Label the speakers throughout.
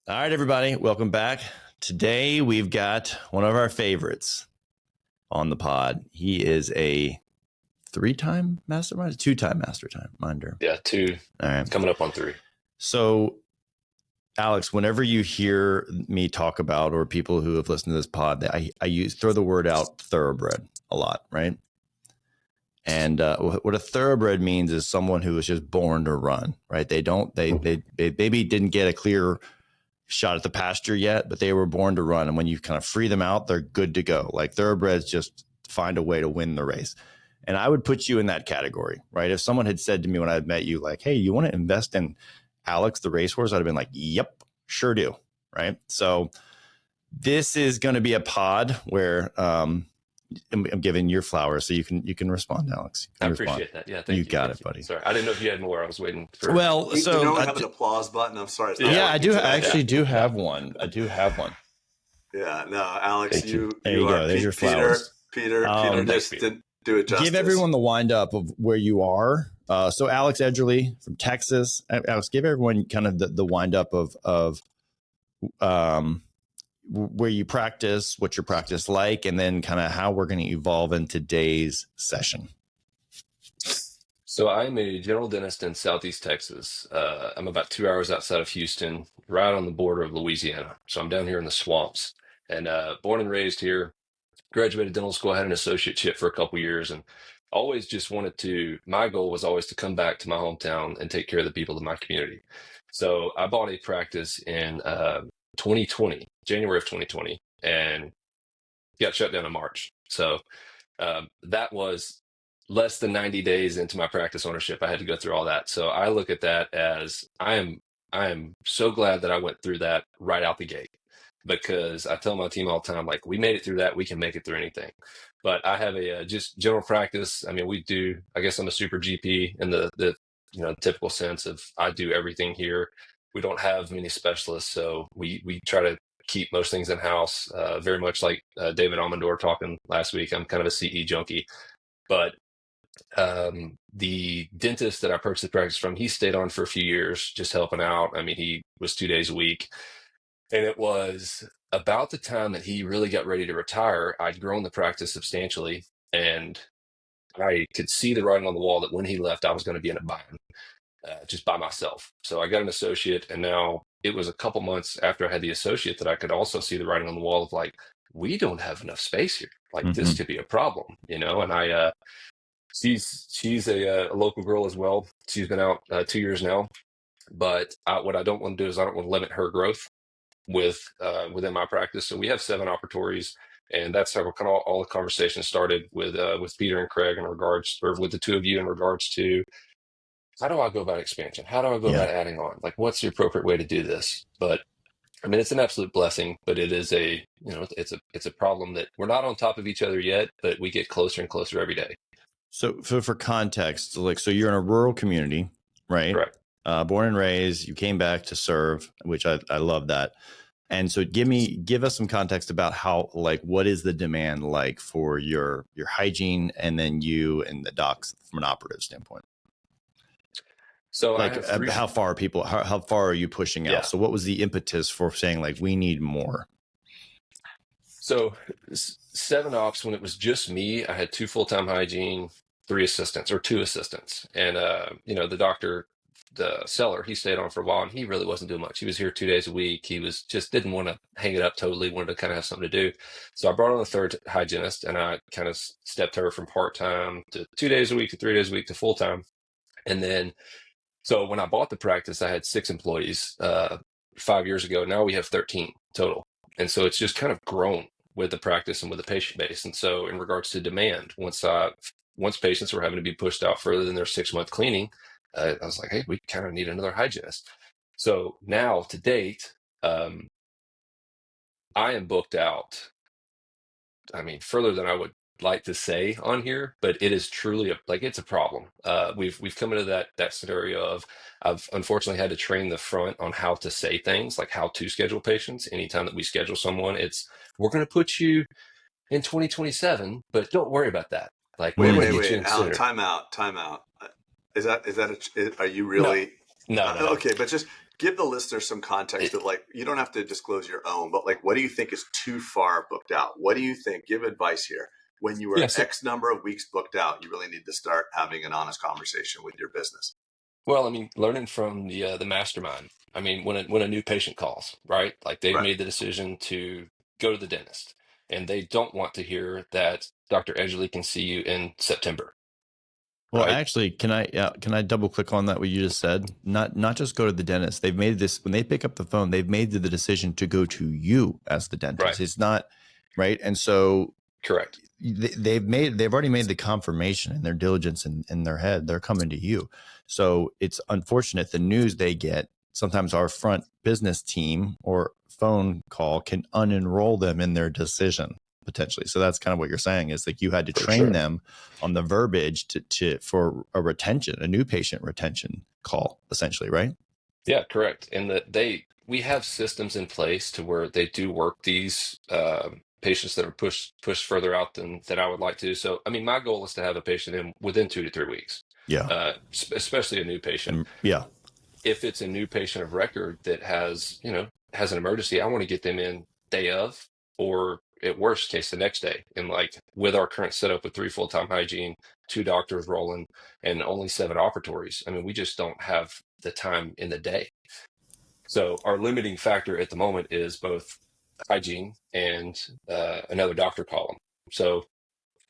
Speaker 1: All right, everybody, welcome back. Today we've got one of our favorites on the pod. He is a two-time masterminder.
Speaker 2: Yeah, 2.
Speaker 1: All right,
Speaker 2: coming up on 3.
Speaker 1: So, Alex, whenever you hear me talk about, or people who have listened to this pod, I throw the word out thoroughbred a lot, right? And what a thoroughbred means is someone who was just born to run, right? They maybe didn't get a clear shot at the pasture yet, but they were born to run. And when you kind of free them out, they're good to go. Like thoroughbreds just find a way to win the race. And I would put you in that category, right? If someone had said to me when I met you, like, hey, you want to invest in Alex, the racehorse? I'd have been like, yep, sure do. Right. So this is going to be a pod where I'm giving your flowers, so you can respond, Alex.
Speaker 2: I appreciate that. Yeah, thank you.
Speaker 1: You got it, buddy.
Speaker 2: Sorry, I didn't know if you had more. I was waiting for.
Speaker 1: Well, so
Speaker 3: you don't have an applause button. I'm sorry.
Speaker 1: Yeah, I do. I actually do have one. I do have one.
Speaker 3: Yeah, no, Alex,
Speaker 1: there you go. There's your flowers.
Speaker 3: Peter just didn't do it justice.
Speaker 1: Give everyone the wind up of where you are. So Alex Edgerly from Texas. Alex, give everyone kind of the wind up of where you practice, what your practice like, and then kind of how we're going to evolve in today's session.
Speaker 2: So I'm a general dentist in Southeast Texas. I'm about 2 hours outside of Houston, right on the border of Louisiana. So I'm down here in the swamps, and born and raised here. Graduated dental school, had an associateship for a couple years, and always just my goal was always to come back to my hometown and take care of the people in my community. So I bought a practice in 2020, January of 2020, and got shut down in March. So that was less than 90 days into my practice ownership. I had to go through all that. So I look at that as I am so glad that I went through that right out the gate, because I tell my team all the time, like, we made it through that, we can make it through anything. But I have a just general practice. I mean, I guess I'm a super GP in the typical sense of I do everything here. We don't have many specialists, so we try to keep most things in house. Very much like David Almondor talking last week. I'm kind of a CE junkie, but the dentist that I purchased the practice from, he stayed on for a few years, just helping out. I mean, he was 2 days a week, and it was about the time that he really got ready to retire. I'd grown the practice substantially, and I could see the writing on the wall that when he left, I was going to be in a bind. Just by myself. So I got an associate, and now it was a couple months after I had the associate that I could also see the writing on the wall of like, we don't have enough space here. Like this could be a problem, And I, she's a local girl as well. She's been out 2 years now, but what I don't want to do is I don't want to limit her growth within my practice. So we have 7 operatories, and that's how kind of all the conversation started with Peter and Craig in regards, or with the two of you in regards to, how do I go about expansion? How do I go about adding on? Like, what's the appropriate way to do this? But I mean, it's an absolute blessing, but it is it's a problem that we're not on top of each other yet, but we get closer and closer every day.
Speaker 1: So for context, so you're in a rural community, right?
Speaker 2: Correct.
Speaker 1: Born and raised, you came back to serve, which I love that. And so give us some context about how, like, what is the demand like for your hygiene, and then you and the docs from an operative standpoint?
Speaker 2: So
Speaker 1: like how far are you pushing out?
Speaker 2: Yeah.
Speaker 1: So what was the impetus for saying, like, we need more?
Speaker 2: So 7 ops, when it was just me, I had 2 full-time hygiene, 2 assistants. And, the doctor, the seller, he stayed on for a while, and he really wasn't doing much. He was here 2 days a week. He was just didn't want to hang it up totally, wanted to kind of have something to do. So I brought on a 3rd hygienist, and I kind of stepped her from part-time to 2 days a week to 3 days a week to full-time. And then, so when I bought the practice, I had 6 employees 5 years ago. Now we have 13 total. And so it's just kind of grown with the practice and with the patient base. And so in regards to demand, once patients were having to be pushed out further than their 6-month cleaning, I was like, hey, we kind of need another hygienist. So now to date, I am booked out. I mean, further than I would like to say on here, but it is truly it's a problem. We've come into that scenario of, I've unfortunately had to train the front on how to say things, like how to schedule patients. Anytime that we schedule someone, we're going to put you in 2027, but don't worry about that. Like,
Speaker 3: wait, Alan, time out. Are you really?
Speaker 2: No.
Speaker 3: Okay, but just give the listener some context of like, you don't have to disclose your own, but like, what do you think is too far booked out? What do you think? Give advice here. When you are X number of weeks booked out, you really need to start having an honest conversation with your business.
Speaker 2: Well, I mean, learning from the mastermind. I mean, when a new patient calls, right? Like they've made the decision to go to the dentist, and they don't want to hear that Dr. Edgerly can see you in September.
Speaker 1: Well, actually, can I double click on that what you just said? Not just go to the dentist. They've made this when they pick up the phone. They've made the decision to go to you as the dentist.
Speaker 2: Right.
Speaker 1: It's not right, and so
Speaker 2: correct.
Speaker 1: They've already made the confirmation in their diligence in their head. They're coming to you. So it's unfortunate the news they get. Sometimes our front business team or phone call can unenroll them in their decision potentially. So that's kind of what you're saying is like you had to train them on the verbiage for a new patient retention call essentially, right?
Speaker 2: Yeah, correct. And we have systems in place to where they do work these patients that are pushed further out than I would like to. So, I mean, my goal is to have a patient in within 2 to 3 weeks.
Speaker 1: Yeah.
Speaker 2: Especially a new patient.
Speaker 1: Yeah.
Speaker 2: If it's a new patient of record that has an emergency, I want to get them in day of, or at worst case the next day. And like with our current setup with 3 full-time hygiene, 2 doctors rolling, and only 7 operatories, I mean, we just don't have the time in the day. So our limiting factor at the moment is both hygiene and another doctor column. So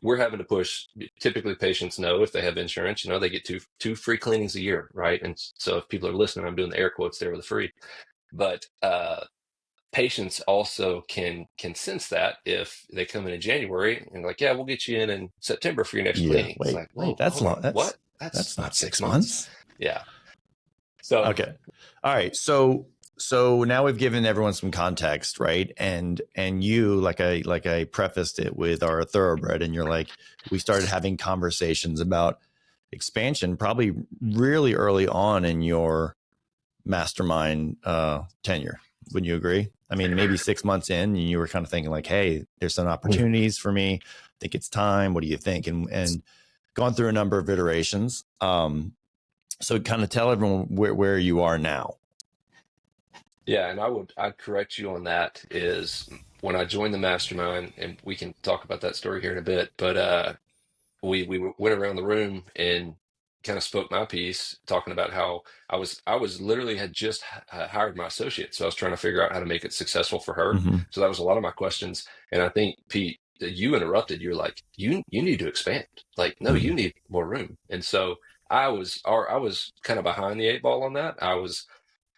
Speaker 2: we're having to push. Typically patients know if they have insurance, they get two free cleanings a year, right? And so if people are listening, I'm doing the air quotes there with the free, but patients also can sense that if they come in January and like, yeah, we'll get you in September for your next cleaning.
Speaker 1: Wait,
Speaker 2: it's like, wait,
Speaker 1: that's long.
Speaker 2: What?
Speaker 1: That's not 6 months.
Speaker 2: Yeah. So
Speaker 1: okay. All right. So now we've given everyone some context, right? And you, like I prefaced it with our thoroughbred, and you're like, we started having conversations about expansion probably really early on in your mastermind tenure. Wouldn't you agree? I mean, maybe 6 months in, and you were kind of thinking like, hey, there's some opportunities for me. I think it's time. What do you think? And gone through a number of iterations. So kind of tell everyone where you are now.
Speaker 2: Yeah, and I'd correct you on that is when I joined the mastermind, and we can talk about that story here in a bit, but we went around the room and kind of spoke my piece, talking about how I was literally had just hired my associate, so I was trying to figure out how to make it successful for her.
Speaker 1: Mm-hmm.
Speaker 2: So that was a lot of my questions, and I think Pete, you interrupted. You're like, you need to expand. Like, no, you need more room. And so I was kind of behind the 8 ball on that. I was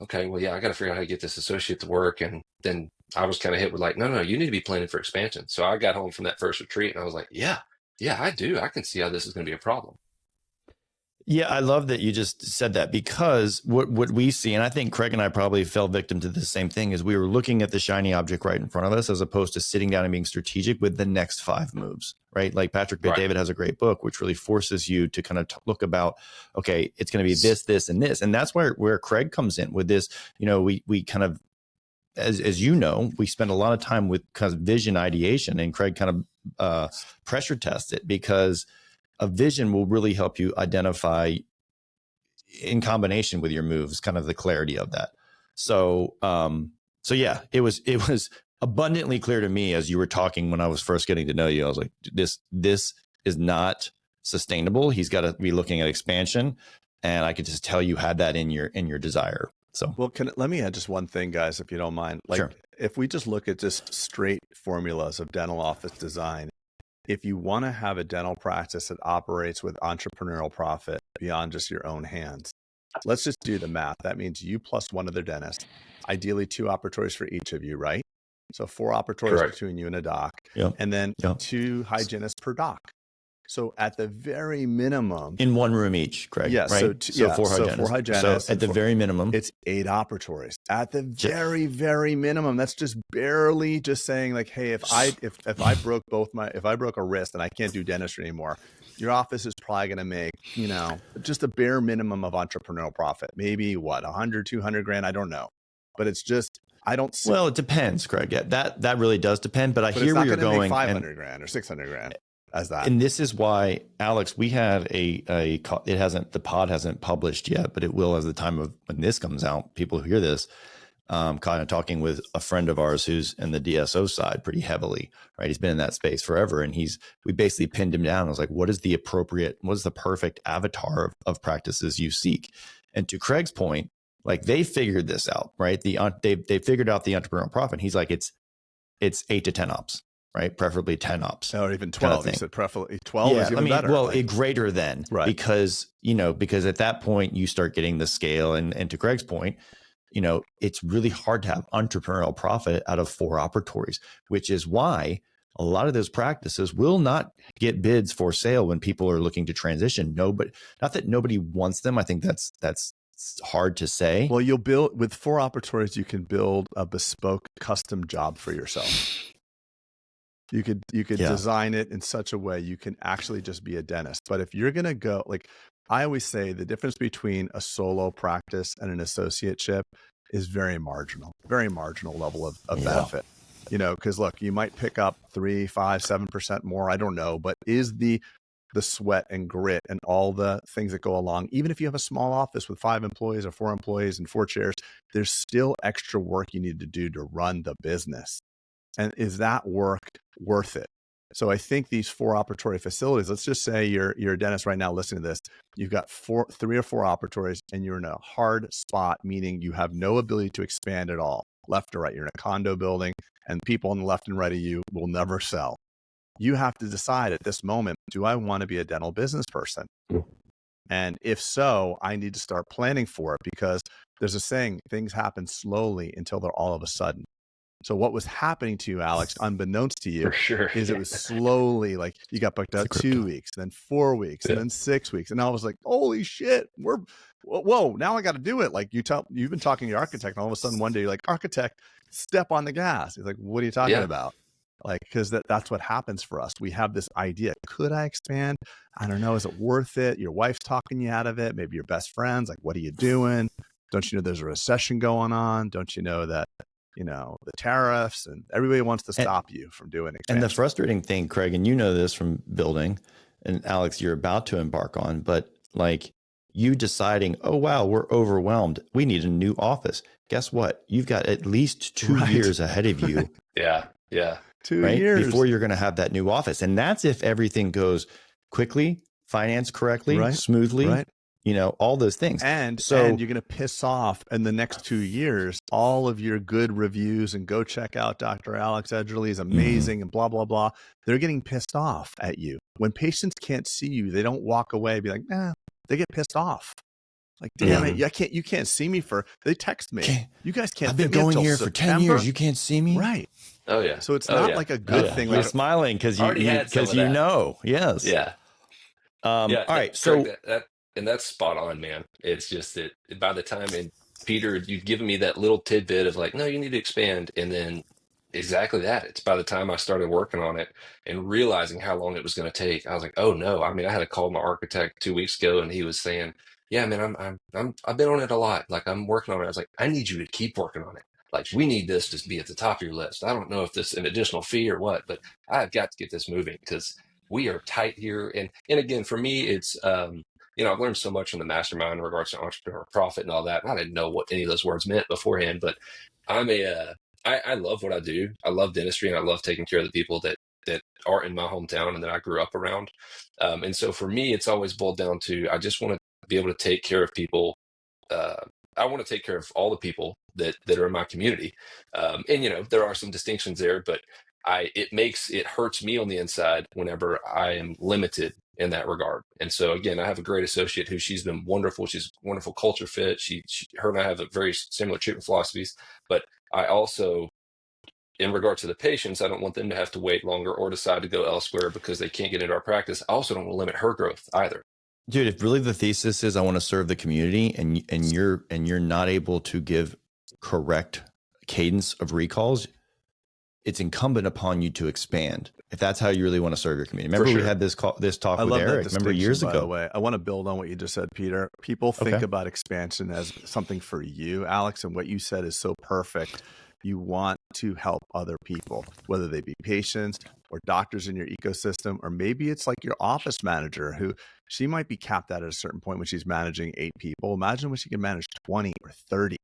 Speaker 2: okay. Well, yeah, I got to figure out how to get this associate to work, and then I was kind of hit with like, no, you need to be planning for expansion. So I got home from that first retreat, and I was like, yeah, I do. I can see how this is going to be a problem.
Speaker 1: Yeah, I love that you just said that, because what we see, and I think Craig and I probably fell victim to the same thing, is we were looking at the shiny object right in front of us as opposed to sitting down and being strategic with the next 5 moves, right? Like Patrick Bet-David has a great book, which really forces you to kind of look about, okay, it's going to be this, and this. And that's where Craig comes in with this. We kind of, as you know, we spend a lot of time with kind of vision ideation, and Craig kind of pressure tests it, because a vision will really help you identify in combination with your moves, kind of the clarity of that. So yeah, it was abundantly clear to me as you were talking when I was first getting to know you. I was like, this is not sustainable. He's got to be looking at expansion, and I could just tell you had that in your desire. So,
Speaker 4: well, let me add just one thing, guys, if you don't mind. Like, sure. If we just look at just straight formulas of dental office design, if you want to have a dental practice that operates with entrepreneurial profit beyond just your own hands, let's just do the math. That means you plus one other dentist, ideally 2 operatories for each of you, right? So 4 operatories between you and a doc, and then 2 hygienists per doc. So at the very minimum,
Speaker 1: in one room each, Craig.
Speaker 4: Yeah.
Speaker 1: Right? So 4 hygienists. So at the very minimum,
Speaker 4: it's 8 operatories. At the very minimum, that's just barely just saying like, hey, if I broke a wrist and I can't do dentistry anymore, your office is probably going to make, just a bare minimum of entrepreneurial profit. Maybe what, 100, 200 grand? I don't know, but it's just, I don't see.
Speaker 1: Well, it depends, Craig. Yeah, that really does depend. But I hear where you're going.
Speaker 4: 500 grand or 600 grand. as that.
Speaker 1: And this is why, Alex, we have the pod hasn't published yet, but it will as the time of when this comes out. People who hear this, kind of talking with a friend of ours who's in the DSO side pretty heavily, right? He's been in that space forever. And we basically pinned him down. I was like, what is the perfect avatar of practices you seek? And to Craig's point, like they figured this out, right? They figured out the entrepreneurial profit. He's like, it's 8 to 10 ops, right? Preferably 10 ops.
Speaker 4: Or even 12. He said preferably 12 is even better.
Speaker 1: Well, greater than,
Speaker 4: right.
Speaker 1: because at that point you start getting the scale. And to Craig's point, it's really hard to have entrepreneurial profit out of 4 operatories, which is why a lot of those practices will not get bids for sale when people are looking to transition. No, but not that nobody wants them. I think that's hard to say.
Speaker 4: Well, you'll build with 4 operatories, you can build a bespoke custom job for yourself. You could design it in such a way you can actually just be a dentist. But if you're going to go, like I always say, the difference between a solo practice and an associateship is very marginal level of benefit. Because look, you might pick up 3, 5, 7% more. I don't know, but is the sweat and grit and all the things that go along, even if you have a small office with 5 employees or 4 employees and 4 chairs, there's still extra work you need to do to run the business. And is that work worth it? So I think these 4 operatory facilities, let's just say you're a dentist right now listening to this, you've got 3 or 4 operatories and you're in a hard spot, meaning you have no ability to expand at all, left or right. You're in a condo building and people on the left and right of you will never sell. You have to decide at this moment, do I want to be a dental business person? And if so, I need to start planning for it, because there's a saying, things happen slowly until they're all of a sudden. So what was happening to you, Alex, unbeknownst to you,
Speaker 2: For sure.
Speaker 4: is it was slowly like you got booked out 2 weeks, then 4 weeks, and then 6 weeks. And I was like, holy shit, whoa, now I got to do it. Like you've been talking to your architect and all of a sudden one day you're like, architect, step on the gas. He's like, what are you talking about? Like, because that's what happens for us. We have this idea. Could I expand? I don't know. Is it worth it? Your wife's talking you out of it. Maybe your best friends. Like, what are you doing? Don't you know there's a recession going on? Don't you know that, the tariffs and everybody wants to stop you from doing expansion.
Speaker 1: And the frustrating thing, Craig, and you know this from building, and Alex, you're about to embark on, but like you deciding, oh, wow, we're overwhelmed. We need a new office. Guess what? You've got at least 2 years ahead of you.
Speaker 2: Yeah.
Speaker 4: 2 years
Speaker 1: before you're going to have that new office. And that's if everything goes quickly, financed correctly, smoothly, all those things.
Speaker 4: And you're going to piss off in the next 2 years, all of your good reviews and go check out Dr. Alex Edgerly is amazing and blah, blah, blah. They're getting pissed off at you. When patients can't see you, they don't walk away and be like, nah, they get pissed off. Like, damn it, you can't see me they text me. You guys can't.
Speaker 1: I've been going here for 10 years. You can't see me.
Speaker 4: Right.
Speaker 2: Oh yeah.
Speaker 4: So it's not like a good thing.
Speaker 1: You're smiling because you know. Yes.
Speaker 2: Yeah.
Speaker 1: All right.
Speaker 2: So that's spot on, man. It's just that by the time, and Peter, you've given me that little tidbit of like, no, you need to expand. And then exactly that. It's by the time I started working on it and realizing how long it was going to take, I was like, oh no. I mean, I had to call my architect 2 weeks ago and he was saying, yeah, man, I've been on it a lot. Like I'm working on it. I was like, I need you to keep working on it. Like we need this to be at the top of your list. I don't know if this is an additional fee or what, but I've got to get this moving because we are tight here. And again, for me, it's, I've learned so much from the mastermind in regards to entrepreneur profit and all that. And I didn't know what any of those words meant beforehand, but I love what I do. I love dentistry and I love taking care of the people that are in my hometown and that I grew up around. And so for me, it's always boiled down to, I just want to be able to take care of people. I want to take care of all the people that are in my community. And, there are some distinctions there, but it hurts me on the inside whenever I am limited in that regard. And so again, I have a great associate she's been wonderful. She's a wonderful culture fit. Her and I have a very similar treatment philosophies, but I also, in regard to the patients, I don't want them to have to wait longer or decide to go elsewhere because they can't get into our practice. I also don't want to limit her growth either.
Speaker 1: Dude, if really the thesis is I want to serve the community and you're not able to give correct cadence of recalls, it's incumbent upon you to expand. If that's how you really want to serve your community. Remember we had this talk with Eric, remember years ago.
Speaker 4: By the way, I want to build on what you just said, Peter. People think about expansion as something for you, Alex, and what you said is so perfect. You want to help other people, whether they be patients or doctors in your ecosystem, or maybe it's like your office manager who she might be capped out at a certain point when she's managing 8 people. Imagine when she can manage 20 or 30.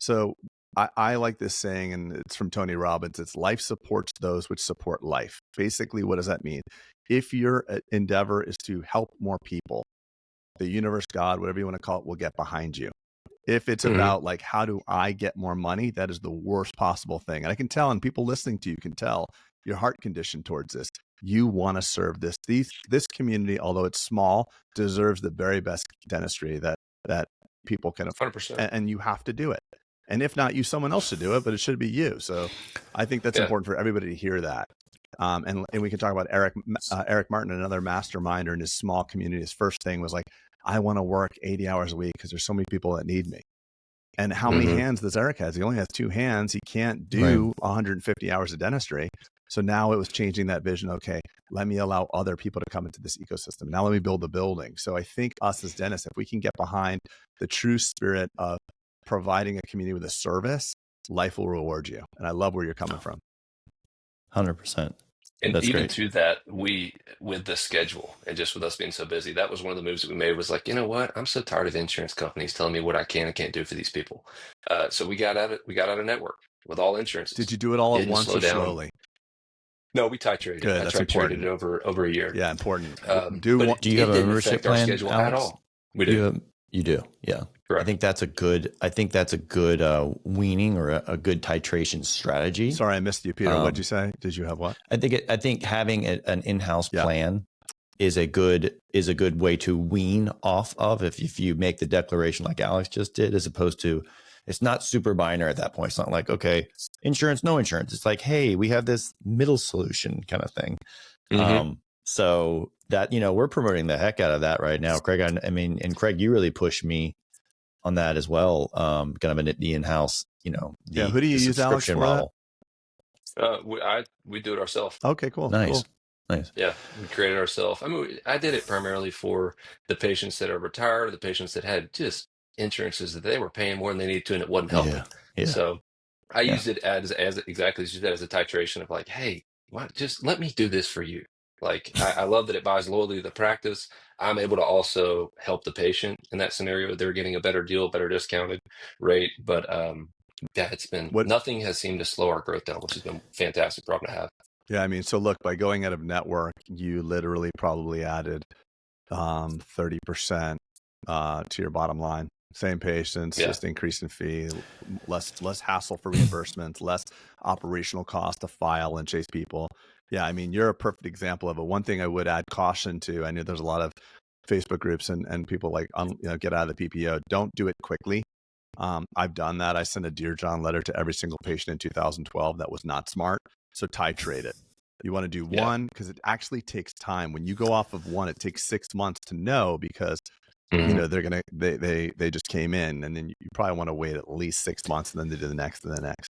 Speaker 4: So I like this saying, and it's from Tony Robbins. It's life supports those which support life. Basically, what does that mean? If your endeavor is to help more people, the universe, God, whatever you want to call it, will get behind you. If it's about like, how do I get more money? That is the worst possible thing. And I can tell, and people listening to you can tell your heart condition towards this. You want to serve this community, although it's small, deserves the very best dentistry that people can afford.
Speaker 2: 100%.
Speaker 4: And you have to do it. And if not you, someone else should do it, but it should be you. So I think that's important for everybody to hear that. And we can talk about Eric Martin, another masterminder in his small community. His first thing was like, I want to work 80 hours a week because there's so many people that need me. And how many hands does Eric has? He only has 2 hands. He can't do 150 hours of dentistry. So now it was changing that vision. Okay, let me allow other people to come into this ecosystem. Now let me build the building. So I think us as dentists, if we can get behind the true spirit of providing a community with a service, life will reward you. And I love where you're coming from.
Speaker 1: 100%.
Speaker 2: And
Speaker 1: That's
Speaker 2: even
Speaker 1: great.
Speaker 2: to that, with the schedule and just with us being so busy, that was one of the moves that we made, was like, you know what? I'm so tired of insurance companies telling me what I can and can't do for these people. So we got out of network with all insurances.
Speaker 4: Did you do it all at
Speaker 2: Didn't
Speaker 4: once
Speaker 2: slow
Speaker 4: or
Speaker 2: down.
Speaker 4: slowly?
Speaker 2: No, we titrated.
Speaker 4: Good,
Speaker 2: I
Speaker 4: that's
Speaker 2: titrated
Speaker 4: important.
Speaker 2: over a year.
Speaker 4: Yeah, important.
Speaker 2: But
Speaker 1: do you have a
Speaker 2: didn't
Speaker 1: membership
Speaker 2: affect our
Speaker 1: plan,
Speaker 2: schedule
Speaker 1: Alex?
Speaker 2: at all. We do.
Speaker 1: You do. Yeah.
Speaker 2: Correct.
Speaker 1: I think that's a good weaning or a good titration strategy.
Speaker 4: Sorry, I missed you, Peter. What'd you say? Did you have what?
Speaker 1: I think having an in-house plan is a good way to wean off of if you make the declaration like Alex just did, as opposed to, it's not super binary at that point. It's not like, okay, insurance, no insurance. It's like, hey, we have this middle solution kind of thing. So that, we're promoting the heck out of that right now, Craig. I mean, and Craig, you really push me on that as well. Kind of the in-house,
Speaker 4: who do you use, Alex, for
Speaker 1: model.
Speaker 2: We do it ourselves.
Speaker 4: Okay, cool.
Speaker 1: Nice.
Speaker 4: Cool.
Speaker 1: Nice.
Speaker 2: Yeah, we created ourselves. I mean, I did it primarily for the patients that are retired, the patients that had just insurances that they were paying more than they needed to, and it wasn't helping.
Speaker 1: Yeah.
Speaker 2: So I used it as exactly as you said, as a titration of like, hey, just let me do this for you. Like, I love that it buys loyalty to the practice. I'm able to also help the patient in that scenario. They're getting a better deal, better discounted rate. But it's been, nothing has seemed to slow our growth down, which has been a fantastic problem to have.
Speaker 4: Yeah, I mean, so look, by going out of network, you literally probably added 30% to your bottom line. Same patients, just increase in fee, less hassle for reimbursements, less operational cost to file and chase people. Yeah, I mean, you're a perfect example of it. One thing I would add caution to, I know there's a lot of Facebook groups and people like, get out of the PPO. Don't do it quickly. I've done that. I sent a Dear John letter to every single patient in 2012. That was not smart. So titrate it. You want to do one because it actually takes time. When you go off of one, it takes 6 months to know because they just came in, and then you probably want to wait at least 6 months and then they do the next and the next.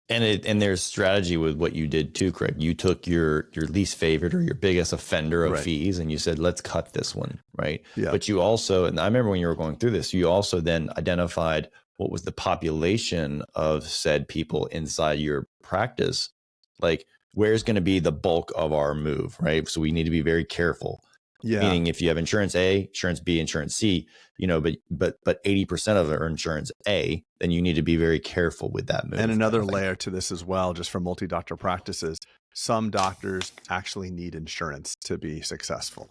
Speaker 1: And there's strategy with what you did too, Craig. You took your least favorite or your biggest offender of fees, and you said, let's cut this one, right? Yeah. But you also, and I remember when you were going through this, you also then identified what was the population of said people inside your practice. Like, where's going to be the bulk of our move, right? So we need to be very careful. Yeah. Meaning, if you have insurance A, insurance B, insurance C, but 80% of it are insurance A, then you need to be very careful with that move.
Speaker 4: And another layer to this as well, just for multi-doctor practices, some doctors actually need insurance to be successful.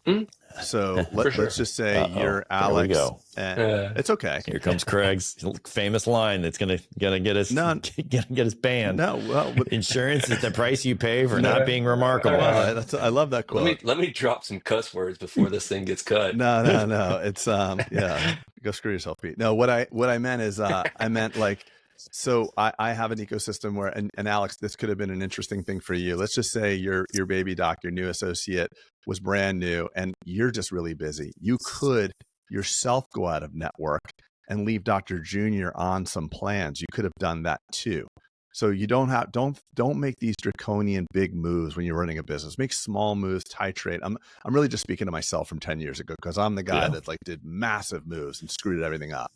Speaker 4: So let's just say you're Alex. There we go. And it's okay.
Speaker 1: Here comes Craig's famous line that's gonna get us get us banned.
Speaker 4: No, well,
Speaker 1: insurance is the price you pay for not being remarkable.
Speaker 4: I love that quote.
Speaker 2: Let me drop some cuss words before this thing gets cut.
Speaker 4: No. It's go screw yourself, Pete. No, what I meant is I meant like, so I have an ecosystem where, and Alex, this could have been an interesting thing for you. Let's just say your baby doc, your new associate was brand new and you're just really busy. You could yourself go out of network and leave Dr. Junior on some plans. You could have done that too. So you don't make these draconian big moves when you're running a business. Make small moves, titrate. I'm really just speaking to myself from 10 years ago because I'm the guy that like did massive moves and screwed everything up.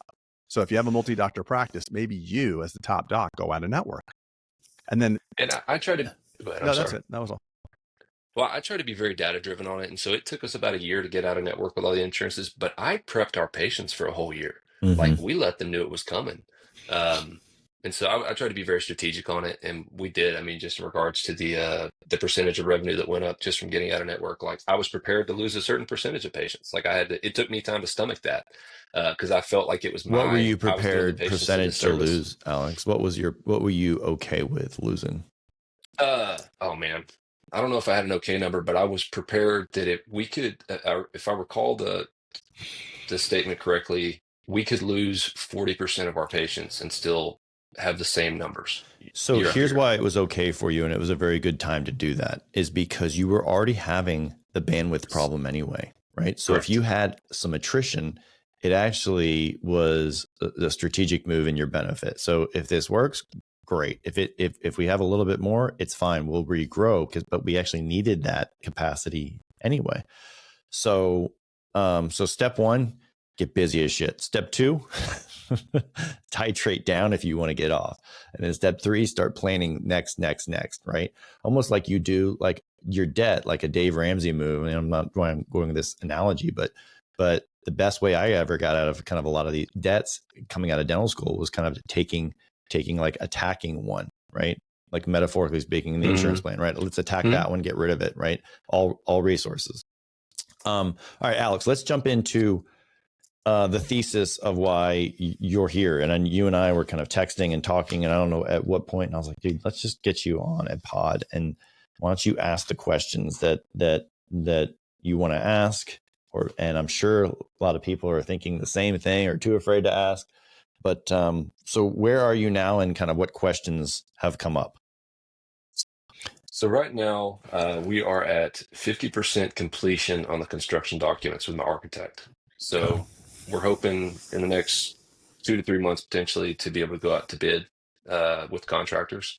Speaker 4: So if you have a multi-doctor practice, maybe you as the top doc go out of network. And then,
Speaker 2: And I try to, go ahead, I'm
Speaker 4: no,
Speaker 2: sorry.
Speaker 4: that's it. That was all.
Speaker 2: Well, I try to be very data driven on it. And so it took us about a year to get out of network with all the insurances, but I prepped our patients for a whole year. Like we let them know it was coming. And so I try to be very strategic on it. And we did. I mean, just in regards to the percentage of revenue that went up just from getting out of network, like I was prepared to lose a certain percentage of patients. Like it took me time to stomach that because I felt like it was
Speaker 1: What were you
Speaker 2: I was doing the
Speaker 1: prepared
Speaker 2: patients a
Speaker 1: percentage to
Speaker 2: disservice.
Speaker 1: lose, Alex? What were you okay with losing?
Speaker 2: Oh man, I don't know if I had an okay number, but I was prepared that we could, if I recall the statement correctly, we could lose 40% of our patients and still have the same numbers
Speaker 1: So
Speaker 2: year after
Speaker 1: here's
Speaker 2: year.
Speaker 1: why it was okay for you, and it was a very good time to do that, is because you were already having the bandwidth problem anyway, right? So
Speaker 2: Correct.
Speaker 1: if you had some attrition, it actually was a strategic move in your benefit. So if this works, great. If we have a little bit more, it's fine. We'll regrow but we actually needed that capacity anyway. So so step one, get busy as shit. Step two, titrate down if you want to get off. And then step three, start planning next, right? Almost like you do like your debt, like a Dave Ramsey move. And I'm not going with this analogy, but the best way I ever got out of kind of a lot of these debts coming out of dental school was kind of taking like attacking one, right? Like metaphorically speaking, in the insurance plan, right? Let's attack that one, get rid of it, right? All resources. All right, Alex, let's jump into the thesis of why you're here. And then you and I were kind of texting and talking, and I don't know at what point, and I was like, dude, let's just get you on a pod, and why don't you ask the questions that you want to ask, and I'm sure a lot of people are thinking the same thing or too afraid to ask. But so where are you now, and kind of what questions have come up?
Speaker 2: So right now, we are at 50% completion on the construction documents with my architect. So we're hoping in the next 2 to 3 months potentially to be able to go out to bid with contractors.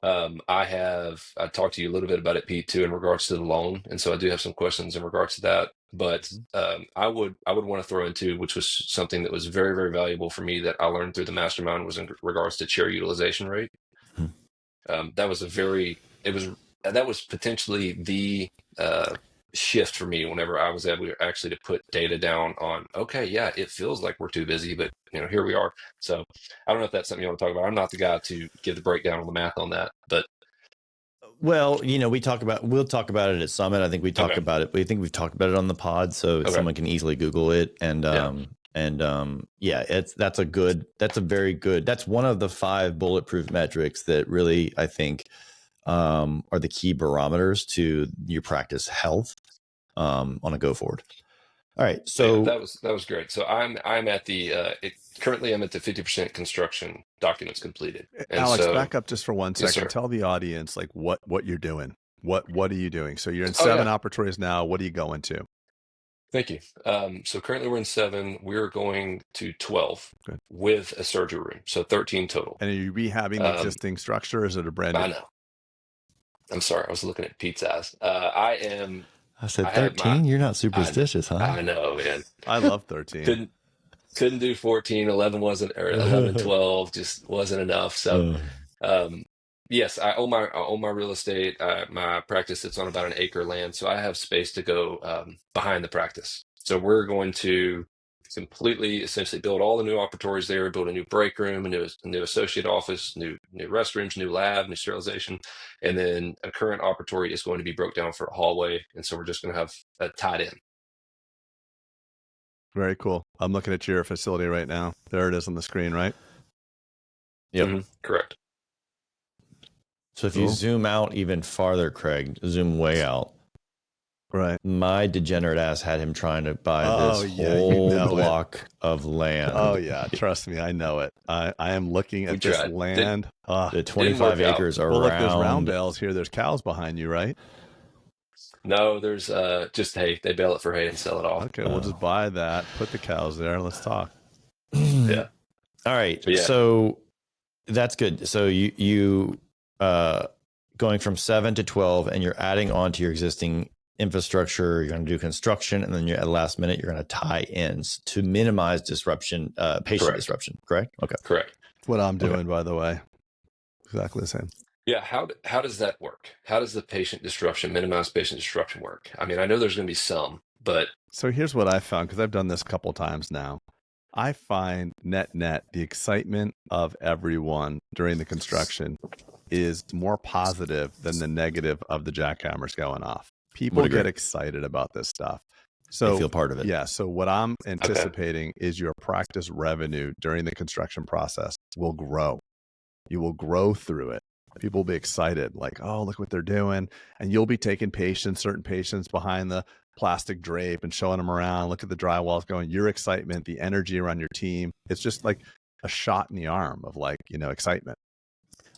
Speaker 2: I talked to you a little bit about it, Pete, too, in regards to the loan, and so I do have some questions in regards to that. But I would want to throw into, which was something that was very, very valuable for me that I learned through the mastermind, was in regards to chair utilization rate. That was potentially the shift for me whenever I was able actually to put data down on, okay, yeah, it feels like we're too busy, but here we are. So I don't know if that's something you want to talk about. I'm not the guy to give the breakdown on the math on that, but
Speaker 1: well, we'll talk about it at Summit. I think we talked
Speaker 2: okay.
Speaker 1: about it. We think we've talked about it on the pod, so someone can easily Google it. And that's one of the 5 bulletproof metrics that really, I think, are the key barometers to your practice health on a go forward. All right, so
Speaker 2: yeah, that was great. So I'm at the currently I'm at the 50% construction documents completed. And
Speaker 4: Alex,
Speaker 2: so,
Speaker 4: back up just for 1 second.
Speaker 2: yes,
Speaker 4: Tell the audience like what you're doing. What are you doing? So you're in
Speaker 2: Oh,
Speaker 4: 7
Speaker 2: yeah.
Speaker 4: operatories now. What are you going to?
Speaker 2: Thank you. So currently we're in 7. We're going to 12 with a surgery room, so 13 total.
Speaker 4: And are you rehabbing the existing structure, or is it a brand new?
Speaker 2: I know. I'm sorry. I was looking at Pete's ass. I
Speaker 1: said 13. You're not superstitious, huh?
Speaker 2: I know, man.
Speaker 4: I love 13.
Speaker 2: Couldn't do 14. 11 wasn't, or 11 and 12 just wasn't enough. So, yes, I own my real estate. My practice sits on about an acre land, so I have space to go behind the practice. So we're going to completely, essentially, build all the new operatories there, build a new break room, a new associate office, new restrooms, new lab, new sterilization, and then a current operatory is going to be broke down for a hallway, and so we're just going to have a tied in.
Speaker 4: Very cool. I'm looking at your facility right now. There it is on the screen, right?
Speaker 1: Yep.
Speaker 2: Correct.
Speaker 1: So if you zoom out even farther, Craig, zoom way out.
Speaker 4: Right.
Speaker 1: My degenerate ass had him trying to buy this whole block of land.
Speaker 4: Oh yeah, trust me, I know it. I am looking at this land.
Speaker 1: The 25 acres around.
Speaker 4: Well, look, there's round bales here. There's cows behind you, right?
Speaker 2: No, there's just hay. They bale it for hay and sell it off.
Speaker 4: Okay, we'll just buy that. Put the cows there. Let's talk.
Speaker 2: Yeah.
Speaker 1: All right. Yeah. So that's good. So you going from 7 to 12, and you're adding on to your existing infrastructure. You're going to do construction, and then at the last minute, you're going to tie ins to minimize disruption, patient disruption. Correct? Okay.
Speaker 2: Correct.
Speaker 4: That's what I'm doing, by the way. Exactly the same.
Speaker 2: Yeah. How does that work? How does the minimize patient disruption work? I mean, I know there's going to be some, but
Speaker 4: So here's what I found, because I've done this a couple times now. I find net the excitement of everyone during the construction is more positive than the negative of the jackhammers going off. People get excited about this stuff. So
Speaker 1: they feel part of it.
Speaker 4: Yeah. So what I'm anticipating is your practice revenue during the construction process will grow. You will grow through it. People will be excited, like, oh, look what they're doing. And you'll be taking certain patients behind the plastic drape and showing them around. Look at the drywalls going. Your excitement, the energy around your team. It's just like a shot in the arm of like, excitement.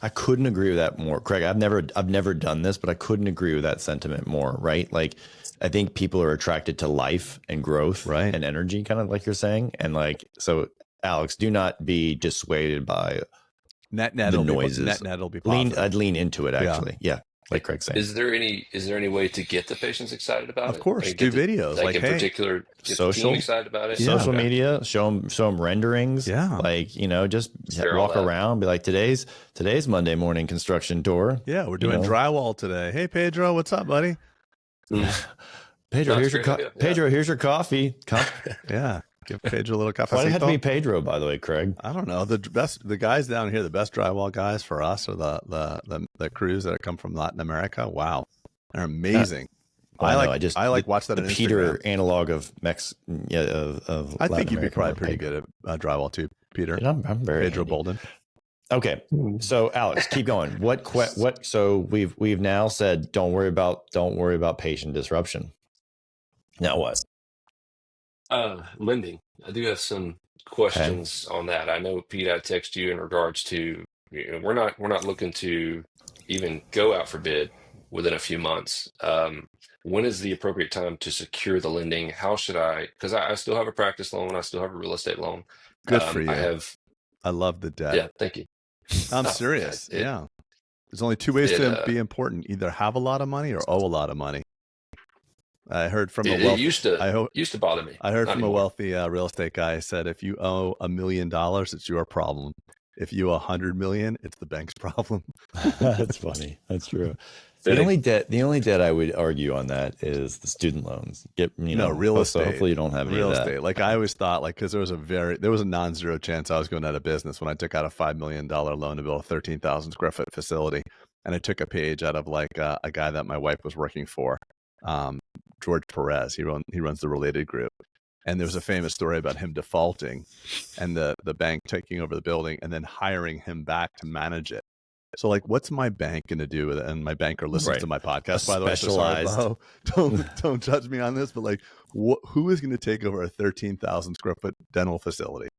Speaker 1: I couldn't agree with that more, Craig. I've never done this, but I couldn't agree with that sentiment more. Right? Like, I think people are attracted to life and growth,
Speaker 4: right,
Speaker 1: and energy, kind of like you're saying. And like, so Alex, do not be dissuaded by
Speaker 4: the noises. Net will be positive.
Speaker 1: I'd lean into it actually. Yeah. Like Craig's saying.
Speaker 2: Is there any way to get the patients excited about it?
Speaker 4: Of course, do videos
Speaker 2: like in
Speaker 4: hey,
Speaker 2: particular, get
Speaker 1: social,
Speaker 2: the team excited about it.
Speaker 1: Social media, show them renderings.
Speaker 4: Yeah,
Speaker 1: like just walk around, be like, today's Monday morning construction tour.
Speaker 4: Yeah, we're doing drywall today. Hey Pedro, what's up, buddy?
Speaker 1: Pedro, here's your coffee.
Speaker 4: Yeah. Give Pedro a little cafecito.
Speaker 1: Why did it have to be Pedro, by the way, Craig?
Speaker 4: I don't know. The guys down here, the best drywall guys for us are the crews that come from Latin America. Wow, they're amazing. I like watch that.
Speaker 1: The Peter analog of Mex. Yeah, of
Speaker 4: I think you'd be probably pretty good at drywall too, Peter.
Speaker 1: I'm very
Speaker 4: Pedro Boulden.
Speaker 1: Okay, so Alex, keep going. What? So we've now said don't worry about patient disruption. Now what?
Speaker 2: Lending. I do have some questions on that. I know, Pete, I text you in regards to, we're not looking to even go out for bid within a few months. When is the appropriate time to secure the lending? How should because I still have a practice loan. I still have a real estate loan.
Speaker 4: Good for you. I love the debt.
Speaker 2: Yeah. Thank you.
Speaker 4: I'm serious. Yeah. There's only two ways to be important. Either have a lot of money or owe a lot of money. I heard from
Speaker 2: it used to bother me.
Speaker 4: I heard from a wealthy real estate guy who said, if you owe $1 million, it's your problem. If you owe 100 million, it's the bank's problem.
Speaker 1: That's funny. That's true. The only debt I would argue on that is the student loans.
Speaker 4: Real estate.
Speaker 1: Hopefully you don't have any
Speaker 4: real
Speaker 1: of that.
Speaker 4: estate. Like I always thought, because there was a non-zero chance I was going out of business when I took out a $5 million loan to build a 13,000 square foot facility, and I took a page out of like a guy that my wife was working for. George Perez, he runs the Related Group, and there's a famous story about him defaulting and the bank taking over the building and then hiring him back to manage it. So like, what's my bank going to do with it? And my banker listens to my podcast, by the way. So don't judge me on this, but like, who is going to take over a 13,000 square foot dental facility?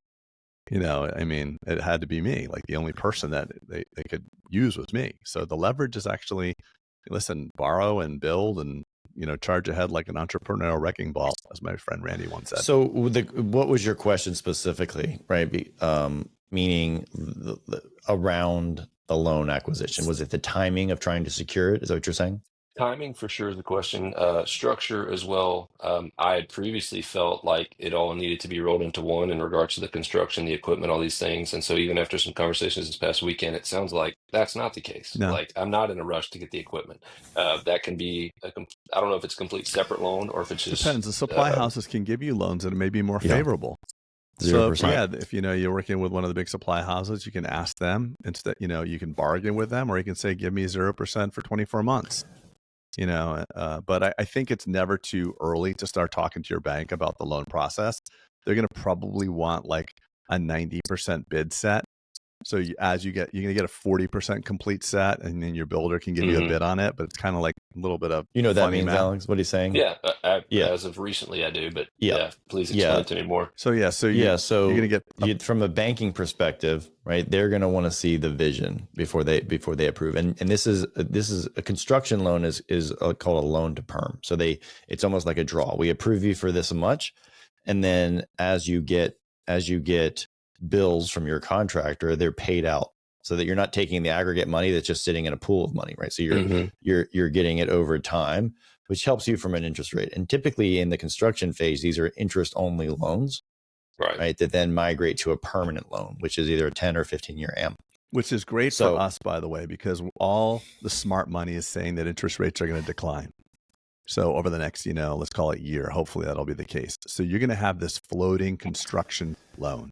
Speaker 4: I mean, it had to be me. Like the only person that they could use was me. So the leverage is actually, listen, borrow and build and charge ahead like an entrepreneurial wrecking ball, as my friend Randy once said.
Speaker 1: So what was your question specifically, right? Meaning around the loan acquisition, was it the timing of trying to secure it? Is that what you're saying?
Speaker 2: Timing for sure is the question. Structure as well. I had previously felt like it all needed to be rolled into one in regards to the construction, the equipment, all these things. And so even after some conversations this past weekend, it sounds like that's not the case.
Speaker 4: No.
Speaker 2: Like I'm not in a rush to get the equipment. That can be, I don't know if it's a complete separate loan or if it's just.
Speaker 4: Depends. The supply houses can give you loans that may be more favorable.
Speaker 1: 0%.
Speaker 4: So if you're working with one of the big supply houses, you can ask them instead. You can bargain with them, or you can say, give me 0% for 24 months. But I think it's never too early to start talking to your bank about the loan process. They're going to probably want like a 90% bid set. So you're going to get a 40% complete set, and then your builder can give you a bid on it. But it's kind of like a little bit of
Speaker 1: what that means, Alex? What he's saying?
Speaker 2: Yeah, as of recently, I do. But please explain it to me more.
Speaker 4: So you're going to get
Speaker 1: from a banking perspective, right? They're going to want to see the vision before they approve. And this is a construction loan is called a loan to perm. So it's almost like a draw. We approve you for this much, and then as you get bills from your contractor, they're paid out, so that you're not taking the aggregate money that's just sitting in a pool of money, right? So you're getting it over time, which helps you from an interest rate. And typically in the construction phase, these are interest only loans, right? That then migrate to a permanent loan, which is either a 10 or 15 year AM.
Speaker 4: Which is great for us, by the way, because all the smart money is saying that interest rates are going to decline. So over the next, let's call it year, hopefully that'll be the case. So you're going to have this floating construction loan.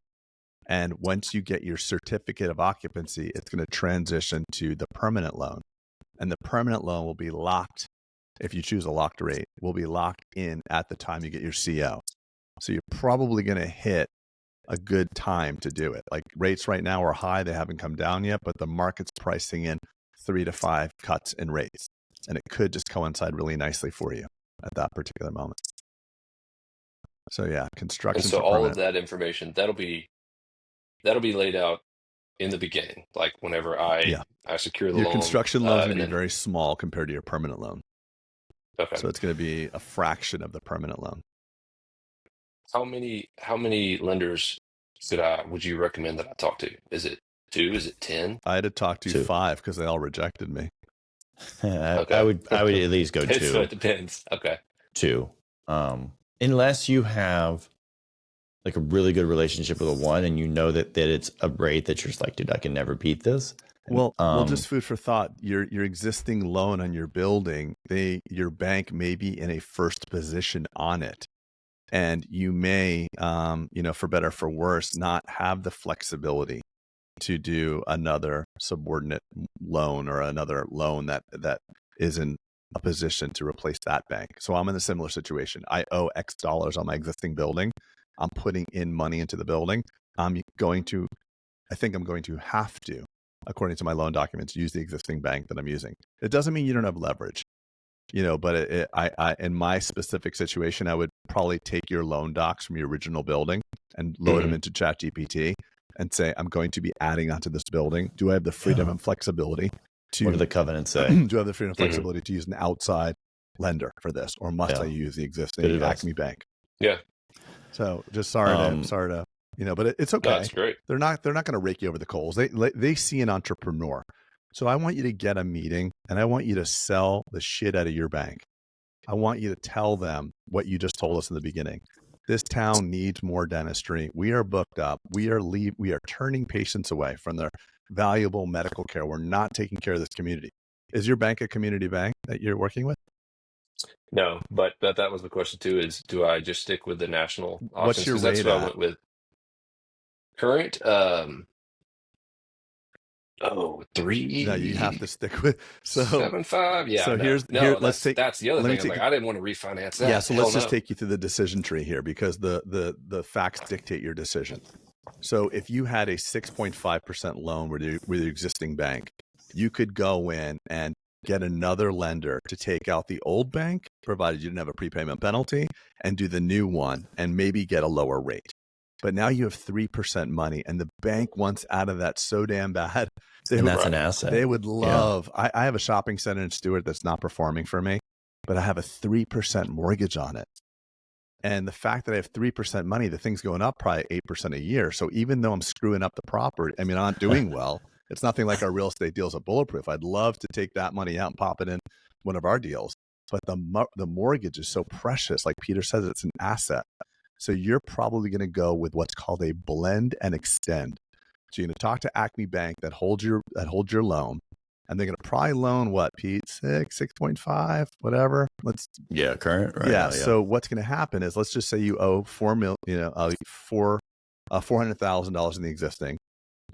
Speaker 4: And once you get your certificate of occupancy, it's going to transition to the permanent loan. And the permanent loan will be locked, if you choose a locked rate, will be locked in at the time you get your CO. So you're probably going to hit a good time to do it. Like rates right now are high. They haven't come down yet, but the market's pricing in 3 to 5 cuts in rates. And it could just coincide really nicely for you at that particular moment. So yeah, construction.
Speaker 2: And so all of that information, that'll be laid out in the beginning, like whenever I secure the loan.
Speaker 4: Your construction loan is going to be very small compared to your permanent loan.
Speaker 2: Okay.
Speaker 4: So it's going to be a fraction of the permanent loan.
Speaker 2: How many lenders would you recommend that I talk to? Is it 2? Is it 10?
Speaker 4: I had to talk to 5 because they all rejected me.
Speaker 1: Okay. I would at least go 2.
Speaker 2: So it depends. Okay.
Speaker 1: 2. Unless you have like a really good relationship with a 1 and you know that it's a rate that you're just like, dude, I can never beat this.
Speaker 4: Well, just food for thought. Your existing loan on your building, your bank may be in a first position on it. And you may, for better or for worse, not have the flexibility to do another subordinate loan or another loan that is in a position to replace that bank. So I'm in a similar situation. I owe X dollars on my existing building. I'm putting in money into the building. I think I'm going to have to, according to my loan documents, use the existing bank that I'm using. It doesn't mean you don't have leverage, but I in my specific situation, I would probably take your loan docs from your original building and load them into ChatGPT and say, I'm going to be adding onto this building. Do I have the freedom and flexibility to? What
Speaker 1: do the covenants say?
Speaker 4: Do I have the freedom and flexibility to use an outside lender for this, or must I use the existing Acme Bank?
Speaker 2: Yeah.
Speaker 4: So just sorry to, but it's okay.
Speaker 2: That's great.
Speaker 4: They're not going to rake you over the coals. They see an entrepreneur. So I want you to get a meeting and I want you to sell the shit out of your bank. I want you to tell them what you just told us in the beginning. This town needs more dentistry. We are booked up. We are turning patients away from their valuable medical care. We're not taking care of this community. Is your bank a community bank that you're working with?
Speaker 2: No, but that was the question too, is do I just stick with the national options?
Speaker 4: What's your rate
Speaker 2: that's what I went with. Current, 3.
Speaker 4: No, you have to stick with
Speaker 2: 7.5. Yeah.
Speaker 4: So
Speaker 2: that's the other thing. I'm like, I didn't want to refinance that.
Speaker 4: Yeah. So let's just take you through the decision tree here, because the facts dictate your decision. So if you had a 6.5% loan with your existing bank, you could go in and get another lender to take out the old bank, provided you didn't have a prepayment penalty, and do the new one and maybe get a lower rate. But now you have 3% money, and the bank wants out of that so damn bad.
Speaker 1: That's an asset.
Speaker 4: They would love. Yeah. I have a shopping center in Stewart that's not performing for me, but I have a 3% mortgage on it. And the fact that I have 3% money, the thing's going up probably 8% a year. So even though I'm screwing up the property, I'm not doing well. It's nothing like our real estate deals at Bulletproof. I'd love to take that money out and pop it in one of our deals. But the mortgage is so precious. Like Peter says, it's an asset. So you're probably going to go with what's called a blend and extend. So you're going to talk to Acme Bank that holds your loan, and they're going to probably loan what, Pete? 6.5, whatever.
Speaker 1: Current, right?
Speaker 4: Yeah. So what's going to happen is, let's just say you owe $400,000 in the existing,